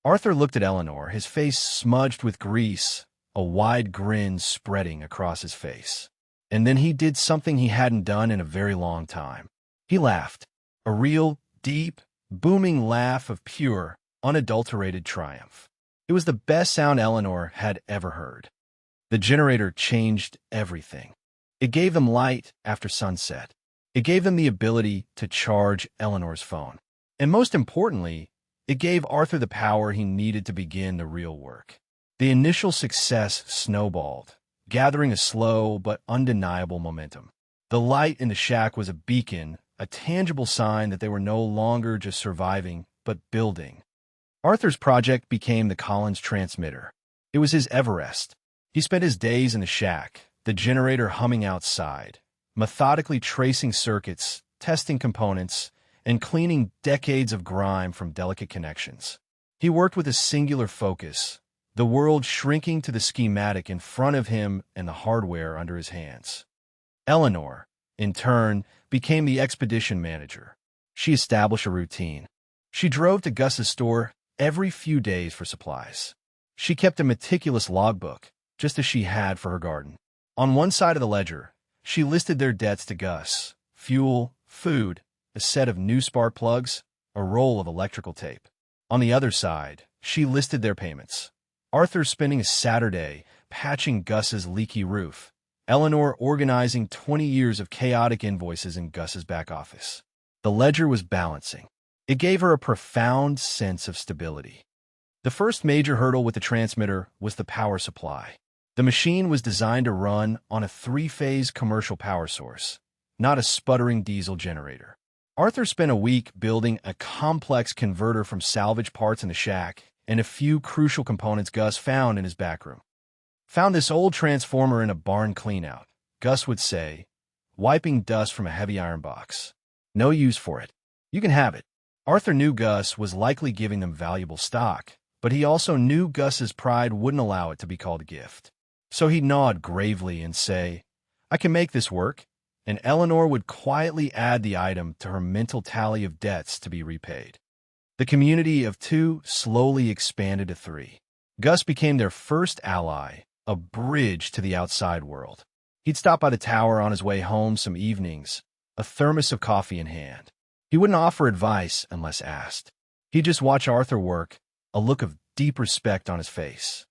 Arthur looked at Eleanor, his face smudged with grease, a wide grin spreading across his face. And then he did something he hadn't done in a very long time. He laughed, a real, deep, booming laugh of pure, unadulterated triumph. It was the best sound Eleanor had ever heard. The generator changed everything. It gave them light after sunset. It gave them the ability to charge Eleanor's phone. And most importantly, it gave Arthur the power he needed to begin the real work. The initial success snowballed, gathering a slow but undeniable momentum. The light in the shack was a beacon, a tangible sign that they were no longer just surviving, but building. Arthur's project became the Collins transmitter. It was his Everest. He spent his days in the shack, the generator humming outside, methodically tracing circuits, testing components, and cleaning decades of grime from delicate connections. He worked with a singular focus, the world shrinking to the schematic in front of him and the hardware under his hands. Eleanor, in turn, became the expedition manager. She established a routine. She drove to Gus's store every few days for supplies. She kept a meticulous logbook, just as she had for her garden. On one side of the ledger, she listed their debts to Gus: fuel, food, a set of new spark plugs, a roll of electrical tape. On the other side, she listed their payments. Arthur spending a Saturday patching Gus's leaky roof, Eleanor organizing 20 years of chaotic invoices in Gus's back office. The ledger was balancing. It gave her a profound sense of stability. The first major hurdle with the transmitter was the power supply. The machine was designed to run on a 3-phase commercial power source, not a sputtering diesel generator. Arthur spent a week building a complex converter from salvage parts in the shack and a few crucial components Gus found in his back room. Found this old transformer in a barn cleanout, Gus would say, wiping dust from a heavy iron box. No use for it. You can have it. Arthur knew Gus was likely giving them valuable stock, but he also knew Gus's pride wouldn't allow it to be called a gift. So he'd nod gravely and say, I can make this work, and Eleanor would quietly add the item to her mental tally of debts to be repaid. The community of 2 slowly expanded to 3. Gus became their first ally, a bridge to the outside world. He'd stop by the tower on his way home some evenings, a thermos of coffee in hand. He wouldn't offer advice unless asked. He'd just watch Arthur work, a look of deep respect on his face.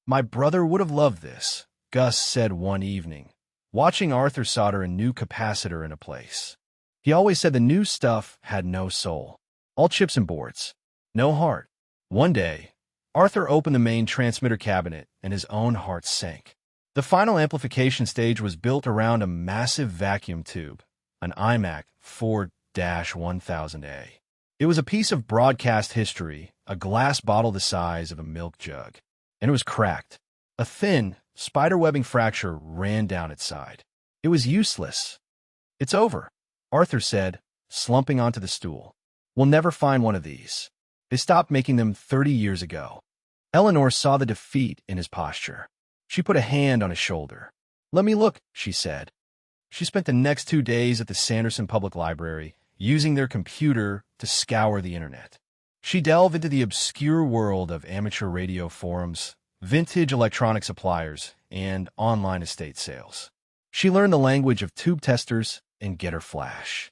My brother would have loved this, Gus said one evening, watching Arthur solder a new capacitor in a place. He always said the new stuff had no soul. All chips and boards. No heart. One day, Arthur opened the main transmitter cabinet, and his own heart sank. The final amplification stage was built around a massive vacuum tube, an iMac 4-1000A. It was a piece of broadcast history, a glass bottle the size of a milk jug, and it was cracked. A thin, spiderwebbing fracture ran down its side. It was useless. "It's over," Arthur said, slumping onto the stool. "We'll never find one of these. They stopped making them 30 years ago." Eleanor saw the defeat in his posture. She put a hand on his shoulder. "Let me look," she said. She spent the next 2 days at the Sanderson Public Library, using their computer to scour the internet. She delved into the obscure world of amateur radio forums, vintage electronic suppliers, and online estate sales. She learned the language of tube testers and getter flash.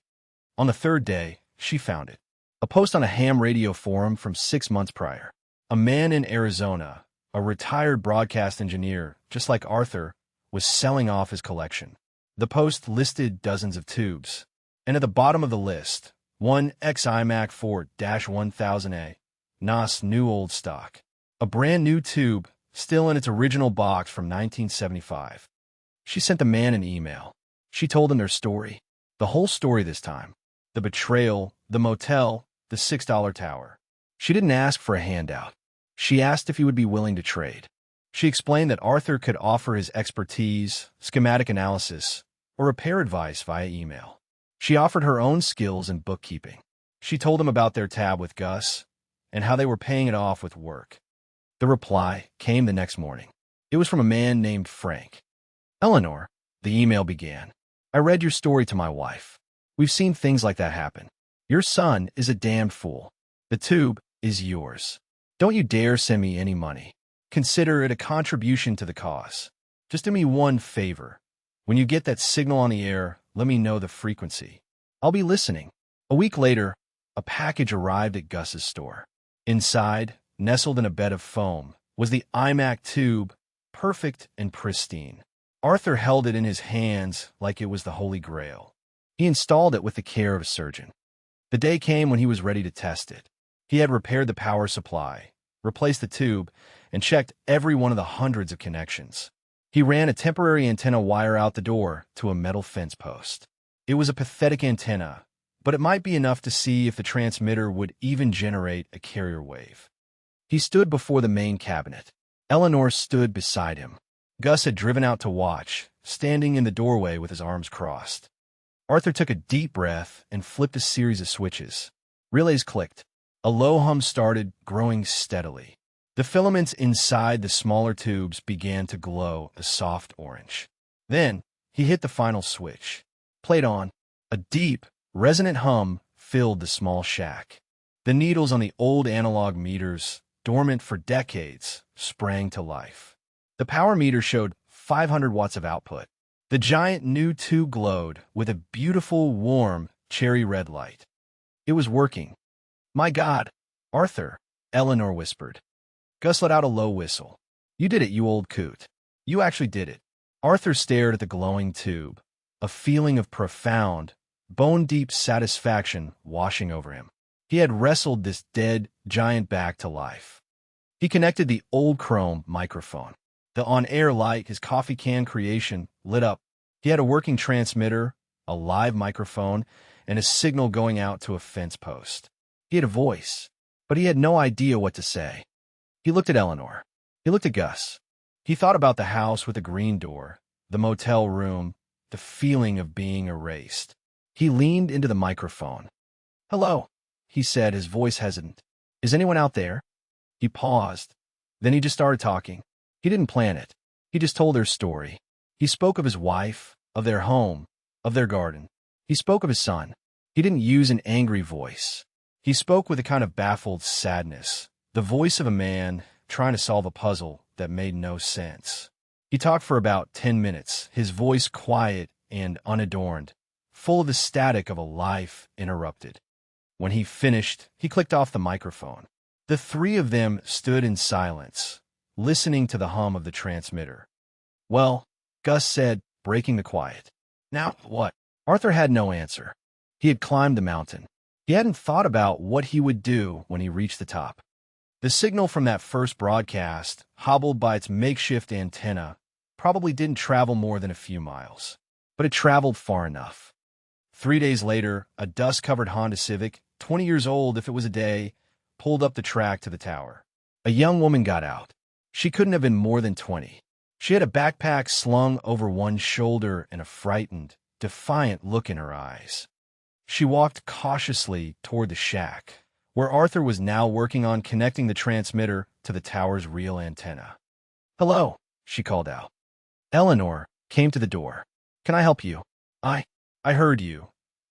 On the third day, she found it. A post on a ham radio forum from 6 months prior. A man in Arizona, a retired broadcast engineer, just like Arthur, was selling off his collection. The post listed dozens of tubes, and at the bottom of the list, one iMac 4-1000A, NAS new old stock. A brand new tube, still in its original box from 1975. She sent the man an email. She told him their story. The whole story this time. The betrayal, the motel, the $6 tower. She didn't ask for a handout. She asked if he would be willing to trade. She explained that Arthur could offer his expertise, schematic analysis, or repair advice via email. She offered her own skills in bookkeeping. She told him about their tab with Gus and how they were paying it off with work. The reply came the next morning. It was from a man named Frank. "Eleanor," the email began, "I read your story to my wife. We've seen things like that happen. Your son is a damned fool. The tube is yours. Don't you dare send me any money. Consider it a contribution to the cause. Just do me one favor. When you get that signal on the air, let me know the frequency. I'll be listening." A week later, a package arrived at Gus's store. Inside, nestled in a bed of foam, was the iMac tube, perfect and pristine. Arthur held it in his hands like it was the Holy Grail. He installed it with the care of a surgeon. The day came when he was ready to test it. He had repaired the power supply, replaced the tube, and checked every one of the hundreds of connections. He ran a temporary antenna wire out the door to a metal fence post. It was a pathetic antenna, but it might be enough to see if the transmitter would even generate a carrier wave. He stood before the main cabinet. Eleanor stood beside him. Gus had driven out to watch, standing in the doorway with his arms crossed. Arthur took a deep breath and flipped a series of switches. Relays clicked. A low hum started, growing steadily. The filaments inside the smaller tubes began to glow a soft orange. Then, he hit the final switch. Played on. A deep, resonant hum filled the small shack. The needles on the old analog meters, dormant for decades, sprang to life. The power meter showed 500 watts of output. The giant new tube glowed with a beautiful, warm, cherry red light. It was working. "My God, Arthur," Eleanor whispered. Gus let out a low whistle. "You did it, you old coot. You actually did it." Arthur stared at the glowing tube, a feeling of profound, bone-deep satisfaction washing over him. He had wrestled this dead giant back to life. He connected the old chrome microphone. The on-air light, his coffee can creation, lit up. He had a working transmitter, a live microphone, and a signal going out to a fence post. He had a voice, but he had no idea what to say. He looked at Eleanor. He looked at Gus. He thought about the house with the green door, the motel room, the feeling of being erased. He leaned into the microphone. "Hello," he said, his voice hesitant. "Is anyone out there?" He paused. Then he just started talking. He didn't plan it. He just told their story. He spoke of his wife, of their home, of their garden. He spoke of his son. He didn't use an angry voice. He spoke with a kind of baffled sadness, the voice of a man trying to solve a puzzle that made no sense. He talked for about 10 minutes, his voice quiet and unadorned, full of the static of a life interrupted. When he finished, he clicked off the microphone. The three of them stood in silence, listening to the hum of the transmitter. "Well," Gus said, breaking the quiet. "Now what?" Arthur had no answer. He had climbed the mountain. He hadn't thought about what he would do when he reached the top. The signal from that first broadcast, hobbled by its makeshift antenna, probably didn't travel more than a few miles. But it traveled far enough. 3 days later, a dust-covered Honda Civic, 20 years old if it was a day, pulled up the track to the tower. A young woman got out. She couldn't have been more than 20. She had a backpack slung over one shoulder and a frightened, defiant look in her eyes. She walked cautiously toward the shack, where Arthur was now working on connecting the transmitter to the tower's real antenna. "Hello," she called out. Eleanor came to the door. "Can I help you?" I heard you,"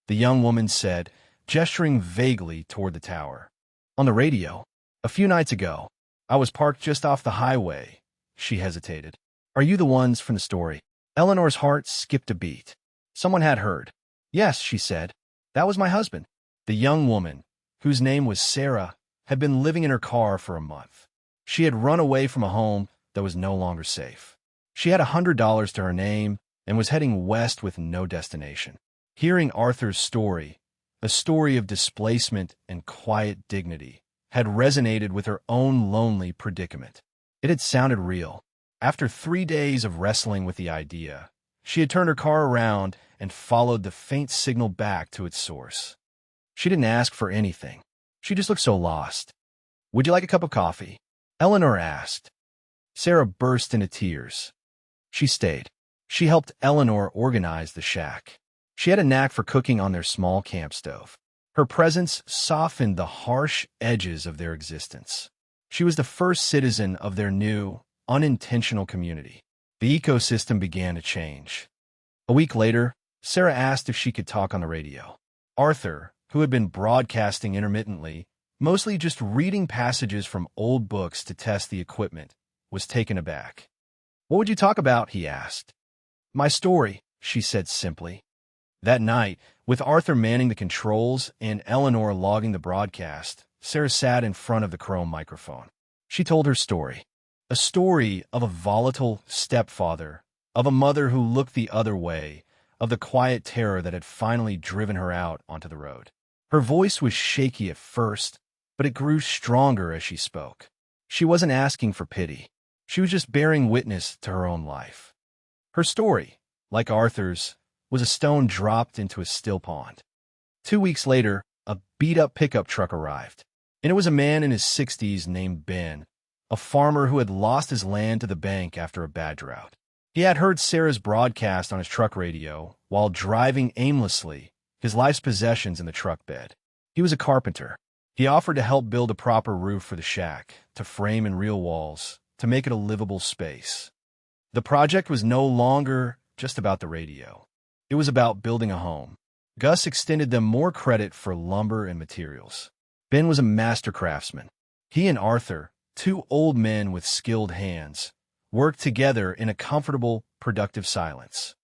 the young woman said, gesturing vaguely toward the tower. "On the radio. A few nights ago. I was parked just off the highway." She hesitated. "Are you the ones from the story?" Eleanor's heart skipped a beat. Someone had heard. "Yes," she said. "That was my husband." The young woman, whose name was Sarah, had been living in her car for a month. She had run away from a home that was no longer safe. She had $100 to her name and was heading west with no destination. Hearing Arthur's story, a story of displacement and quiet dignity, had resonated with her own lonely predicament. It had sounded real. After 3 days of wrestling with the idea, she had turned her car around and followed the faint signal back to its source. She didn't ask for anything. She just looked so lost. "Would you like a cup of coffee?" Eleanor asked. Sarah burst into tears. She stayed. She helped Eleanor organize the shack. She had a knack for cooking on their small camp stove. Her presence softened the harsh edges of their existence. She was the first citizen of their new, unintentional community. The ecosystem began to change. A week later, Sarah asked if she could talk on the radio. Arthur, who had been broadcasting intermittently, mostly just reading passages from old books to test the equipment, was taken aback. "What would you talk about?" he asked. "My story," she said simply. That night, with Arthur manning the controls and Eleanor logging the broadcast, Sarah sat in front of the chrome microphone. She told her story. A story of a volatile stepfather, of a mother who looked the other way, of the quiet terror that had finally driven her out onto the road. Her voice was shaky at first, but it grew stronger as she spoke. She wasn't asking for pity. She was just bearing witness to her own life. Her story, like Arthur's, was a stone dropped into a still pond. 2 weeks later, a beat-up pickup truck arrived, and it was a man in his 60s named Ben, a farmer who had lost his land to the bank after a bad drought. He had heard Sarah's broadcast on his truck radio while driving aimlessly, his life's possessions in the truck bed. He was a carpenter. He offered to help build a proper roof for the shack, to frame in real walls, to make it a livable space. The project was no longer just about the radio. It was about building a home. Gus extended them more credit for lumber and materials. Ben was a master craftsman. He and Arthur, two old men with skilled hands, worked together in a comfortable, productive silence.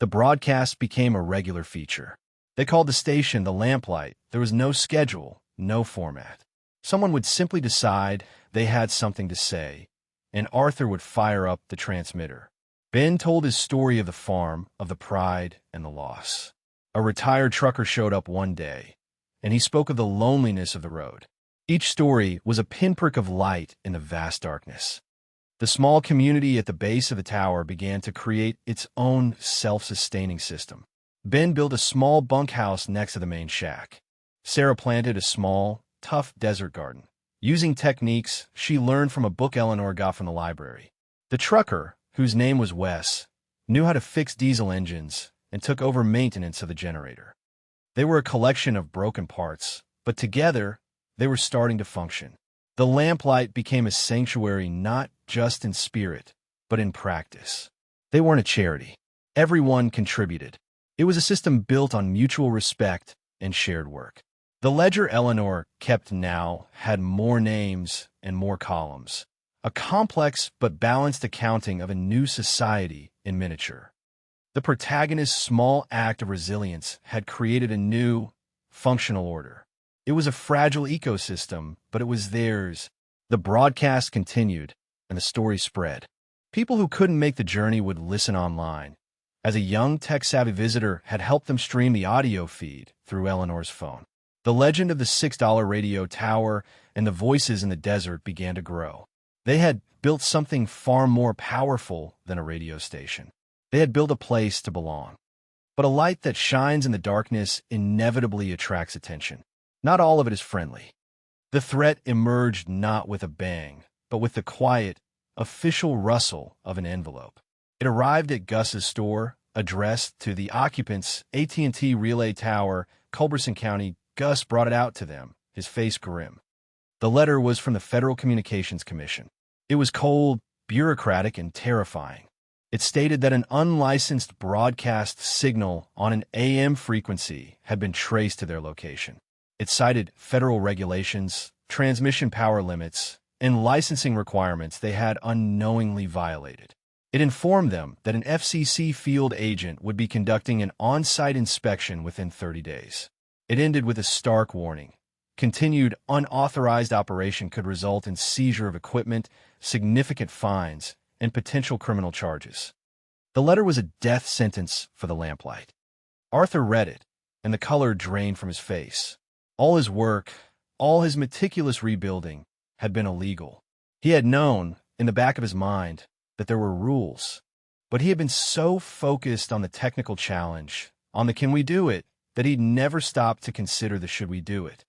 The broadcast became a regular feature. They called the station the Lamplight. There was no schedule, no format. Someone would simply decide they had something to say, and Arthur would fire up the transmitter. Ben told his story of the farm, of the pride and the loss. A retired trucker showed up one day, and he spoke of the loneliness of the road. Each story was a pinprick of light in the vast darkness. The small community at the base of the tower began to create its own self-sustaining system. Ben built a small bunkhouse next to the main shack. Sarah planted a small, tough desert garden, using techniques she learned from a book Eleanor got from the library. The trucker, whose name was Wes, knew how to fix diesel engines and took over maintenance of the generator. They were a collection of broken parts, but together they were starting to function. The Lamplight became a sanctuary not just in spirit, but in practice. They weren't a charity. Everyone contributed. It was a system built on mutual respect and shared work. The ledger Eleanor kept now had more names and more columns, a complex but balanced accounting of a new society in miniature. The protagonist's small act of resilience had created a new, functional order. It was a fragile ecosystem, but it was theirs. The broadcast continued, and the story spread. People who couldn't make the journey would listen online, as a young tech-savvy visitor had helped them stream the audio feed through Eleanor's phone. The legend of the $6 radio tower and the voices in the desert began to grow. They had built something far more powerful than a radio station. They had built a place to belong. But a light that shines in the darkness inevitably attracts attention. Not all of it is friendly. The threat emerged not with a bang, but with the quiet, official rustle of an envelope. It arrived at Gus's store, addressed to the occupants, AT&T Relay Tower, Culberson County. Gus brought it out to them, his face grim. The letter was from the Federal Communications Commission. It was cold, bureaucratic, and terrifying. It stated that an unlicensed broadcast signal on an AM frequency had been traced to their location. It cited federal regulations, transmission power limits, and licensing requirements they had unknowingly violated. It informed them that an FCC field agent would be conducting an on-site inspection within 30 days. It ended with a stark warning. Continued unauthorized operation could result in seizure of equipment, significant fines, and potential criminal charges. The letter was a death sentence for the lamplight. Arthur read it, and the color drained from his face. All his work, all his meticulous rebuilding, had been illegal. He had known, in the back of his mind, that there were rules, but he had been so focused on the technical challenge, on the can we do it, that he'd never stopped to consider the should we do it.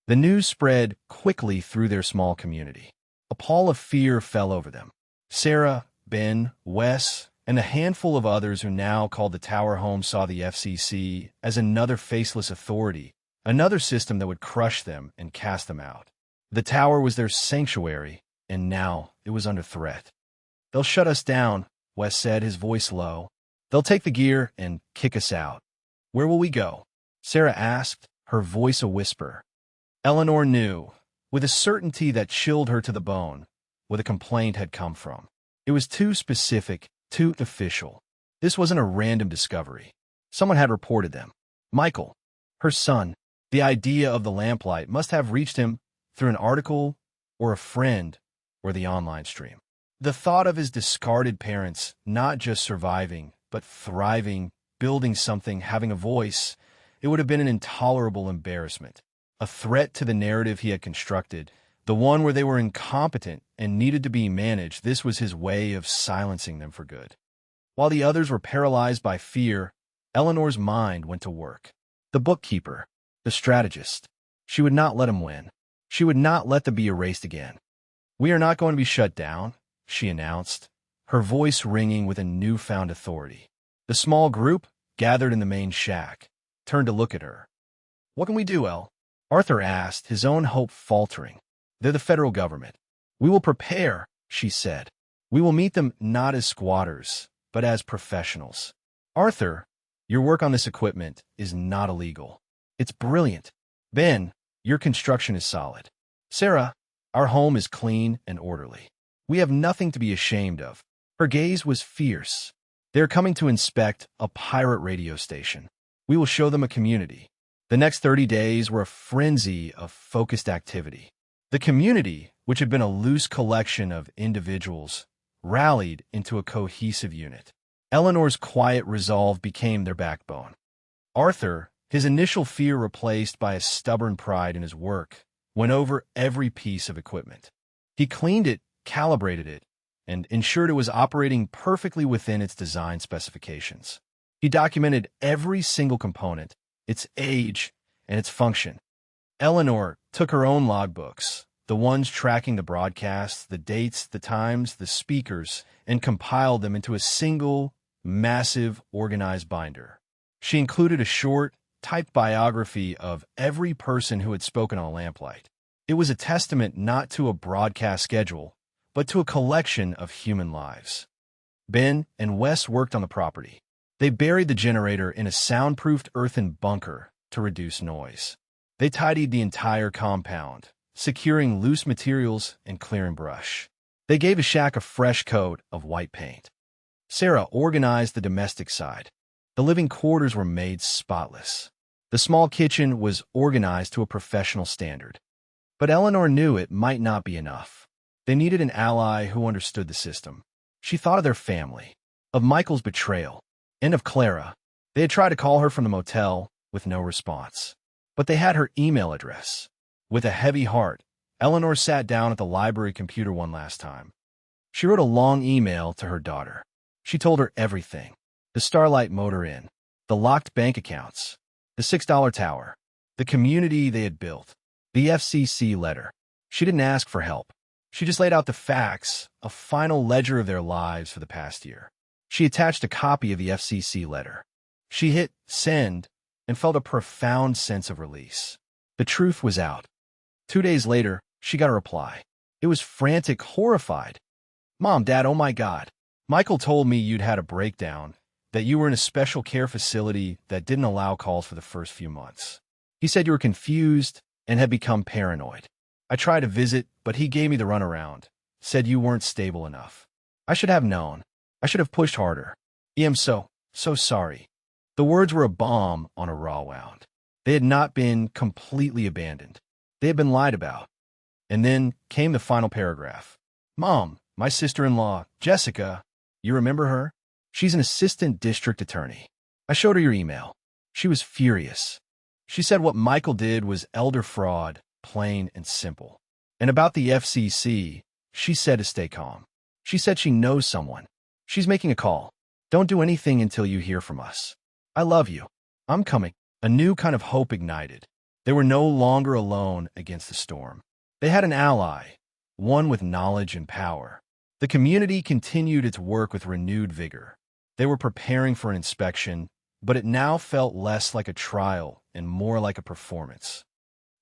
The news spread quickly through their small community. A pall of fear fell over them. Sarah, Ben, Wes, and a handful of others who now called the tower home saw the FCC as another faceless authority, another system that would crush them and cast them out. The tower was their sanctuary, and now it was under threat. "They'll shut us down," Wes said, his voice low. "They'll take the gear and kick us out." "Where will we go?" Sarah asked, her voice a whisper. Eleanor knew, with a certainty that chilled her to the bone, where the complaint had come from. It was too specific, too official. This wasn't a random discovery. Someone had reported them. Michael, her son. The idea of the lamplight must have reached him through an article or a friend or the online stream. The thought of his discarded parents not just surviving, but thriving, building something, having a voice, it would have been an intolerable embarrassment. A threat to the narrative he had constructed, the one where they were incompetent and needed to be managed. This was his way of silencing them for good. While the others were paralyzed by fear, Eleanor's mind went to work. The bookkeeper, the strategist. She would not let him win. She would not let them be erased again. "We are not going to be shut down," she announced, her voice ringing with a newfound authority. The small group, gathered in the main shack, turned to look at her. "What can we do, El?" Arthur asked, his own hope faltering. "They're the federal government. We will prepare," she said. "We will meet them not as squatters, but as professionals. Arthur, your work on this equipment is not illegal. It's brilliant. Ben, your construction is solid. Sarah, our home is clean and orderly. We have nothing to be ashamed of." Her gaze was fierce. "They're coming to inspect a pirate radio station. We will show them a community." The next 30 days were a frenzy of focused activity. The community, which had been a loose collection of individuals, rallied into a cohesive unit. Eleanor's quiet resolve became their backbone. Arthur, his initial fear replaced by a stubborn pride in his work, went over every piece of equipment. He cleaned it, calibrated it, and ensured it was operating perfectly within its design specifications. He documented every single component, its age, and its function. Eleanor took her own logbooks, the ones tracking the broadcasts, the dates, the times, the speakers, and compiled them into a single, massive, organized binder. She included a short, typed biography of every person who had spoken on Lamplight. It was a testament not to a broadcast schedule, but to a collection of human lives. Ben and Wes worked on the property. They buried the generator in a soundproofed earthen bunker to reduce noise. They tidied the entire compound, securing loose materials and clearing brush. They gave the shack a fresh coat of white paint. Sarah organized the domestic side. The living quarters were made spotless. The small kitchen was organized to a professional standard. But Eleanor knew it might not be enough. They needed an ally who understood the system. She thought of their family, of Michael's betrayal, and of Clara. They had tried to call her from the motel with no response. but they had her email address. With a heavy heart, Eleanor sat down at the library computer one last time. She wrote a long email to her daughter. She told her everything. The Starlight Motor Inn, the locked bank accounts, the $6 tower, the community they had built, the FCC letter. She didn't ask for help. She just laid out the facts, a final ledger of their lives for the past year. She attached a copy of the FCC letter. She hit send and felt a profound sense of release. The truth was out. 2 days later, she got a reply. It was frantic, horrified. "Mom, Dad, oh my God. Michael told me you'd had a breakdown, that you were in a special care facility that didn't allow calls for the first few months. He said you were confused and had become paranoid. I tried to visit, but he gave me the runaround, said you weren't stable enough. I should have known. I should have pushed harder. I am so sorry." The words were a bomb on a raw wound. They had not been completely abandoned. They had been lied about. And then came the final paragraph. "Mom, my sister-in-law, Jessica, you remember her? She's an assistant district attorney. I showed her your email. She was furious. She said what Michael did was elder fraud, plain and simple. And about the FCC, she said to stay calm. She said she knows someone. She's making a call. Don't do anything until you hear from us. I love you. I'm coming." A new kind of hope ignited. They were no longer alone against the storm. They had an ally, one with knowledge and power. The community continued its work with renewed vigor. They were preparing for an inspection, but it now felt less like a trial and more like a performance.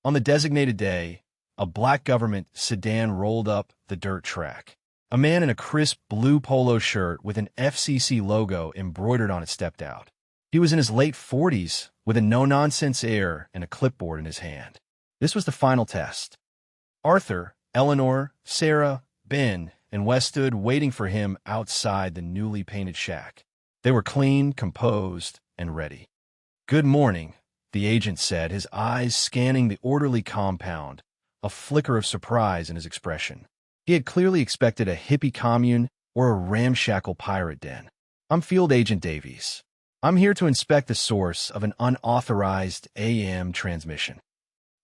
On the designated day, a black government sedan rolled up the dirt track. A man in a crisp blue polo shirt with an FCC logo embroidered on it stepped out. He was in his late 40s, with a no-nonsense air and a clipboard in his hand. This was the final test. Arthur, Eleanor, Sarah, Ben, and Wes stood waiting for him outside the newly painted shack. They were clean, composed, and ready. "Good morning," the agent said, his eyes scanning the orderly compound, a flicker of surprise in his expression. He had clearly expected a hippie commune or a ramshackle pirate den. "I'm Field Agent Davies. I'm here to inspect the source of an unauthorized AM transmission."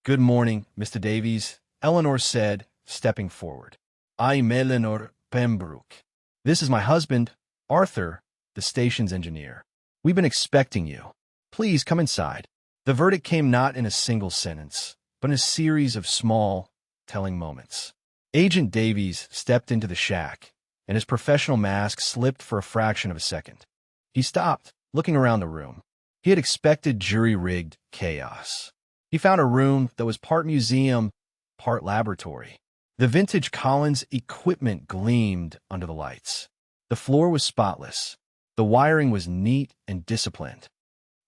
"Good morning, Mr. Davies," Eleanor said, stepping forward. "I'm Eleanor Pembroke. This is my husband, Arthur, the station's engineer. We've been expecting you. Please come inside." The verdict came not in a single sentence, but in a series of small, telling moments. Agent Davies stepped into the shack, and his professional mask slipped for a fraction of a second. He stopped, looking around the room. He had expected jury-rigged chaos. He found a room that was part museum, part laboratory. The vintage Collins equipment gleamed under the lights. The floor was spotless. The wiring was neat and disciplined.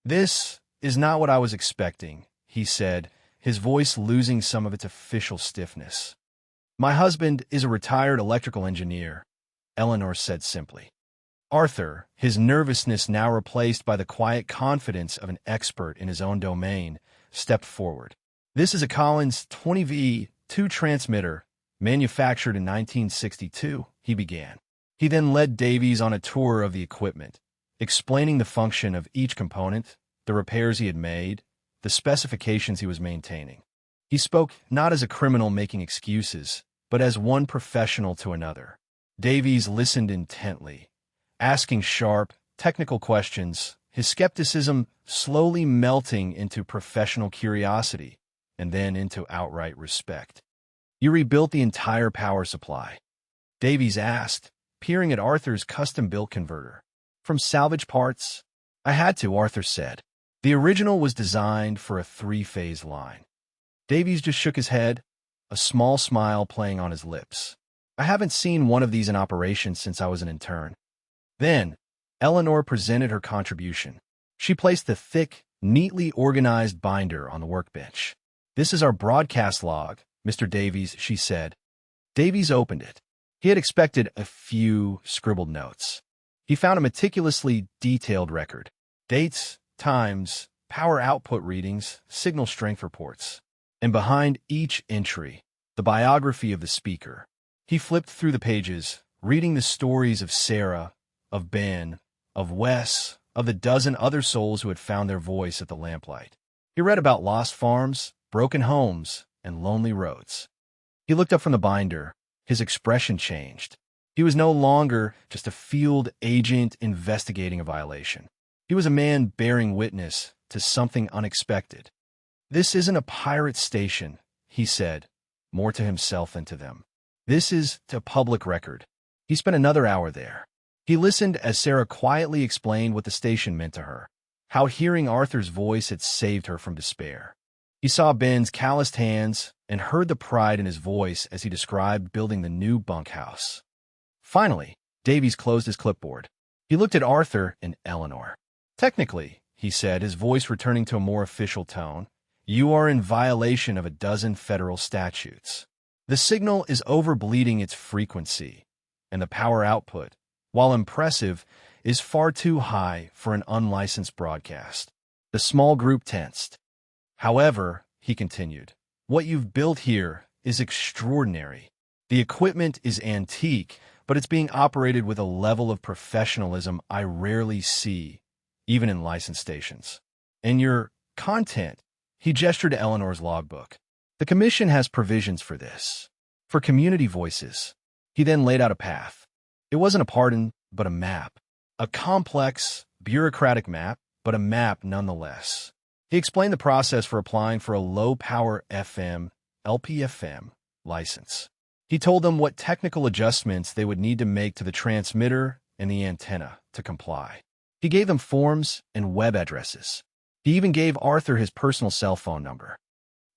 "This is not what I was expecting," he said, his voice losing some of its official stiffness. "My husband is a retired electrical engineer," Eleanor said simply. Arthur, his nervousness now replaced by the quiet confidence of an expert in his own domain, stepped forward. "This is a Collins 20V2 transmitter, manufactured in 1962, he began. He then led Davies on a tour of the equipment, explaining the function of each component, the repairs he had made, the specifications he was maintaining. He spoke not as a criminal making excuses, but as one professional to another. Davies listened intently, asking sharp, technical questions, his skepticism slowly melting into professional curiosity and then into outright respect. "You rebuilt the entire power supply?" Davies asked, peering at Arthur's custom-built converter. "From salvage parts?" "I had to," Arthur said. "The original was designed for a 3-phase line." Davies just shook his head, a small smile playing on his lips. "I haven't seen one of these in operation since I was an intern." Then, Eleanor presented her contribution. She placed the thick, neatly organized binder on the workbench. "This is our broadcast log, Mr. Davies," she said. Davies opened it. He had expected a few scribbled notes. He found a meticulously detailed record. Dates, times, power output readings, signal strength reports. And behind each entry, the biography of the speaker. He flipped through the pages, reading the stories of Sarah, of Ben, of Wes, of the dozen other souls who had found their voice at the lamplight. He read about lost farms, broken homes, and lonely roads. He looked up from the binder. His expression changed. He was no longer just a field agent investigating a violation. He was a man bearing witness to something unexpected. "This isn't a pirate station," he said, more to himself than to them. "This is to public record." He spent another hour there. He listened as Sarah quietly explained what the station meant to her, how hearing Arthur's voice had saved her from despair. He saw Ben's calloused hands and heard the pride in his voice as he described building the new bunkhouse. Finally, Davies closed his clipboard. He looked at Arthur and Eleanor. "Technically," he said, his voice returning to a more official tone, "you are in violation of a dozen federal statutes. The signal is overbleeding its frequency, and the power output, while impressive, is far too high for an unlicensed broadcast." The small group tensed. "However," he continued, "what you've built here is extraordinary. The equipment is antique, but it's being operated with a level of professionalism I rarely see, even in licensed stations. And your content," he gestured to Eleanor's logbook. "The commission has provisions for this, for community voices." He then laid out a path. It wasn't a pardon, but a map. A complex, bureaucratic map, but a map nonetheless. He explained the process for applying for a low-power FM, LPFM, license. He told them what technical adjustments they would need to make to the transmitter and the antenna to comply. He gave them forms and web addresses. He even gave Arthur his personal cell phone number.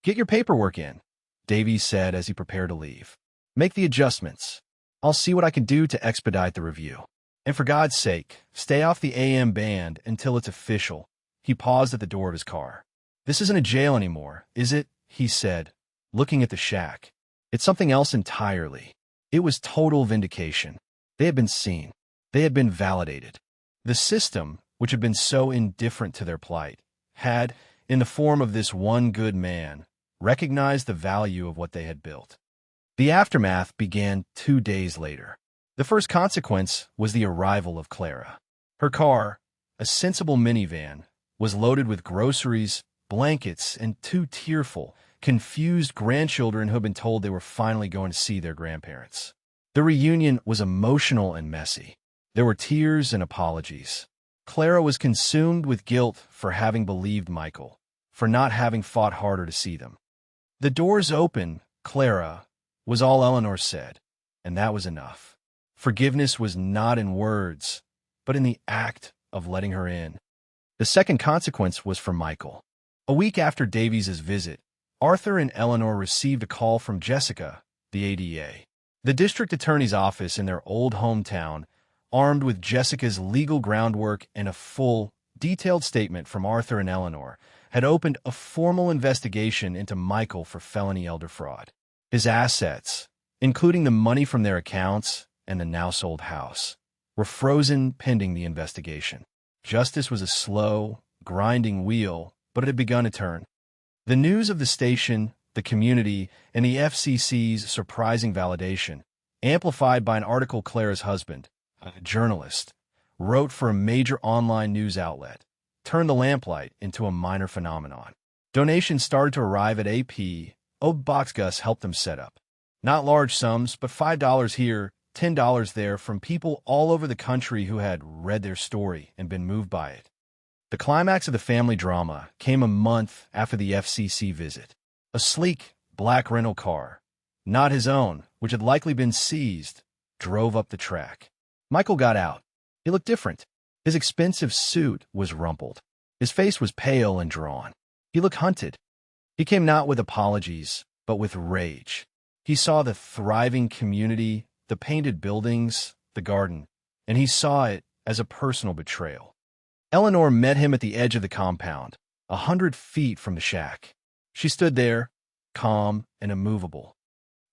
"Get your paperwork in," Davies said as he prepared to leave. "Make the adjustments. I'll see what I can do to expedite the review. And for God's sake, stay off the AM band until it's official." He paused at the door of his car. "This isn't a jail anymore, is it?" he said, looking at the shack. "It's something else entirely." It was total vindication. They had been seen. They had been validated. The system, which had been so indifferent to their plight, had, in the form of this one good man, recognized the value of what they had built. The aftermath began 2 days later. The first consequence was the arrival of Clara. Her car, a sensible minivan, was loaded with groceries, blankets, and 2 tearful, confused grandchildren who had been told they were finally going to see their grandparents. The reunion was emotional and messy. There were tears and apologies. Clara was consumed with guilt for having believed Michael, for not having fought harder to see them. "The door's open, Clara," was all Eleanor said, and that was enough. Forgiveness was not in words, but in the act of letting her in. The second consequence was for Michael. A week after Davies' visit, Arthur and Eleanor received a call from Jessica, the ADA. The district attorney's office in their old hometown, armed with Jessica's legal groundwork and a full, detailed statement from Arthur and Eleanor, had opened a formal investigation into Michael for felony elder fraud. His assets, including the money from their accounts and the now-sold house, were frozen pending the investigation. Justice was a slow, grinding wheel, but it had begun to turn. The news of the station, the community, and the FCC's surprising validation, amplified by an article Clara's husband, a journalist, wrote for a major online news outlet, turned the lamplight into a minor phenomenon. Donations started to arrive at AP. Boxgus helped them set up. Not large sums, but $5 here, $10 there from people all over the country who had read their story and been moved by it. The climax of the family drama came a month after the FCC visit. A sleek, black rental car, not his own, which had likely been seized, drove up the track. Michael got out. He looked different. His expensive suit was rumpled. His face was pale and drawn. He looked hunted. He came not with apologies, but with rage. He saw the thriving community, the painted buildings, the garden, and he saw it as a personal betrayal. Eleanor met him at the edge of the compound, 100 feet from the shack. She stood there, calm and immovable.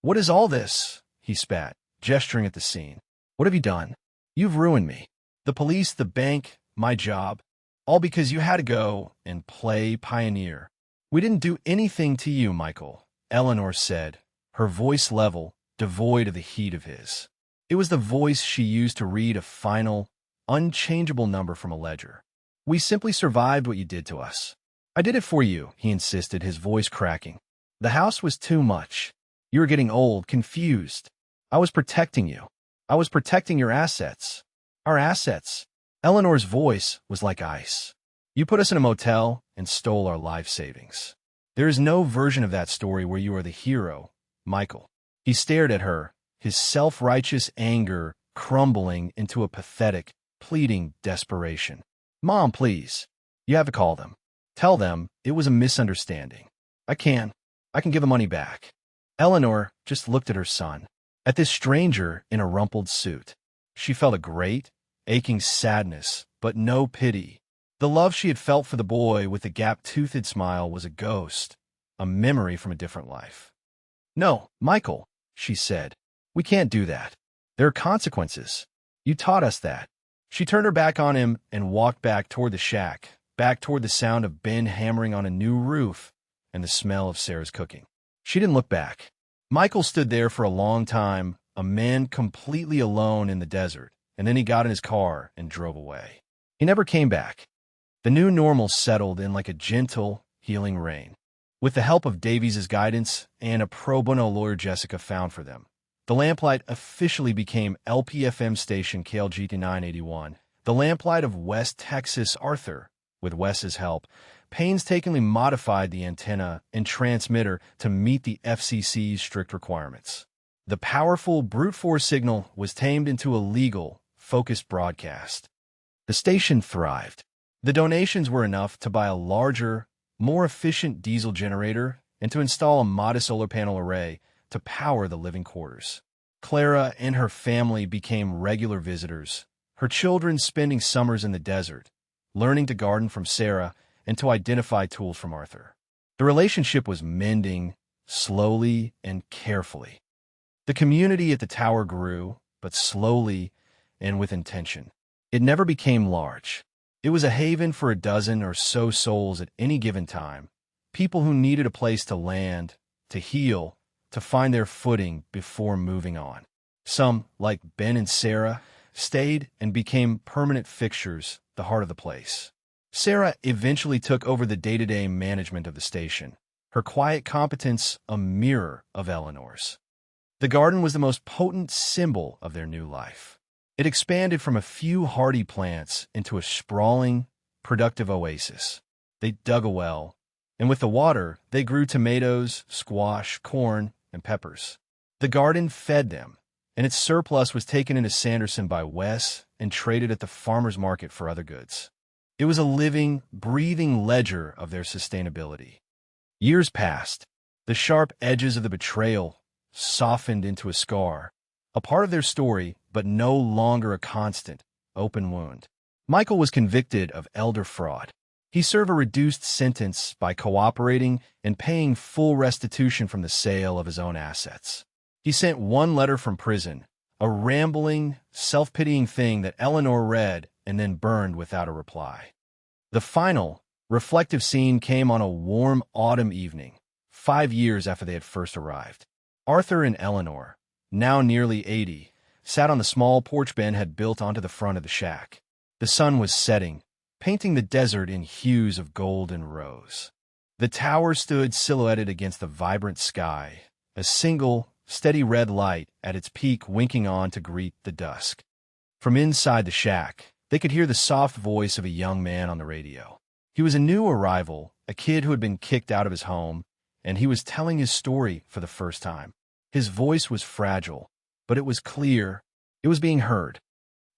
"What is all this?" he spat, gesturing at the scene. "What have you done? You've ruined me. The police, the bank, my job, all because you had to go and play pioneer." "We didn't do anything to you, Michael," Eleanor said, her voice level, devoid of the heat of his. It was the voice she used to read a final, unchangeable number from a ledger. "We simply survived what you did to us. I did it for you, he insisted, his voice cracking. The house was too much. You were getting old, confused. I was protecting you. I was protecting your assets. Our assets. Eleanor's voice was like ice. You put us in a motel and stole our life savings. There is no version of that story where you are the hero, Michael. He stared at her, his self-righteous anger crumbling into a pathetic, pleading desperation. Mom, please. You have to call them. Tell them it was a misunderstanding. I can give the money back. Eleanor just looked at her son, at this stranger in a rumpled suit. She felt a great, aching sadness, but no pity. The love she had felt for the boy with the gap-toothed smile was a ghost, a memory from a different life. No, Michael, she said. We can't do that. There are consequences. You taught us that. She turned her back on him and walked back toward the shack, back toward the sound of Ben hammering on a new roof and the smell of Sarah's cooking. She didn't look back. Michael stood there for a long time, a man completely alone in the desert, and then he got in his car and drove away. He never came back. The new normal settled in like a gentle, healing rain. With the help of Davies' guidance and a pro bono lawyer Jessica found for them, the Lamplight officially became LPFM station KLGT 981, the Lamplight of West Texas. Arthur, with Wes's help, painstakingly modified the antenna and transmitter to meet the FCC's strict requirements. The powerful brute force signal was tamed into a legal, focused broadcast. The station thrived. The donations were enough to buy a larger, more efficient diesel generator and to install a modest solar panel array to power the living quarters. Clara and her family became regular visitors, her children spending summers in the desert, learning to garden from Sarah and to identify tools from Arthur. The relationship was mending, slowly and carefully. The community at the tower grew, but slowly and with intention. It never became large. It was a haven for a dozen or so souls at any given time, people who needed a place to land, to heal, to find their footing before moving on. Some, like Ben and Sarah, stayed and became permanent fixtures, the heart of the place. Sarah eventually took over the day-to-day management of the station, her quiet competence a mirror of Eleanor's. The garden was the most potent symbol of their new life. It expanded from a few hardy plants into a sprawling, productive oasis. They dug a well, and with the water, they grew tomatoes, squash, corn, and peppers. The garden fed them, and its surplus was taken into Sanderson by Wes and traded at the farmer's market for other goods. It was a living, breathing ledger of their sustainability. Years passed. The sharp edges of the betrayal softened into a scar, a part of their story, but no longer a constant, open wound. Michael was convicted of elder fraud. He served a reduced sentence by cooperating and paying full restitution from the sale of his own assets. He sent one letter from prison, a rambling, self-pitying thing that Eleanor read and then burned without a reply. The final, reflective scene came on a warm autumn evening, 5 years after they had first arrived. Arthur and Eleanor, now nearly 80, sat on the small porch Ben had built onto the front of the shack. The sun was setting, painting the desert in hues of gold and rose. The tower stood silhouetted against the vibrant sky, a single, steady red light at its peak winking on to greet the dusk. From inside the shack, they could hear the soft voice of a young man on the radio. He was a new arrival, a kid who had been kicked out of his home, and he was telling his story for the first time. His voice was fragile, but it was clear. It was being heard.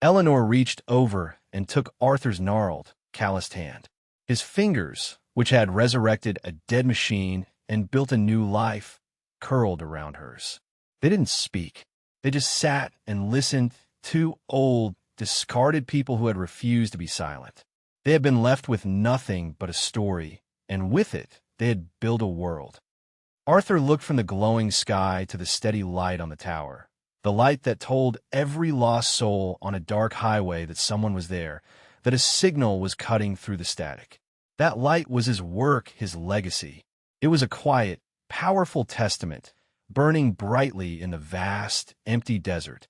Eleanor reached over and took Arthur's gnarled, calloused hand. His fingers, which had resurrected a dead machine and built a new life, curled around hers. They didn't speak. They just sat and listened, two old, discarded people who had refused to be silent. They had been left with nothing but a story, and with it, they had built a world. Arthur looked from the glowing sky to the steady light on the tower, the light that told every lost soul on a dark highway that someone was there, that a signal was cutting through the static. That light was his work, his legacy. It was a quiet, powerful testament, burning brightly in the vast, empty desert,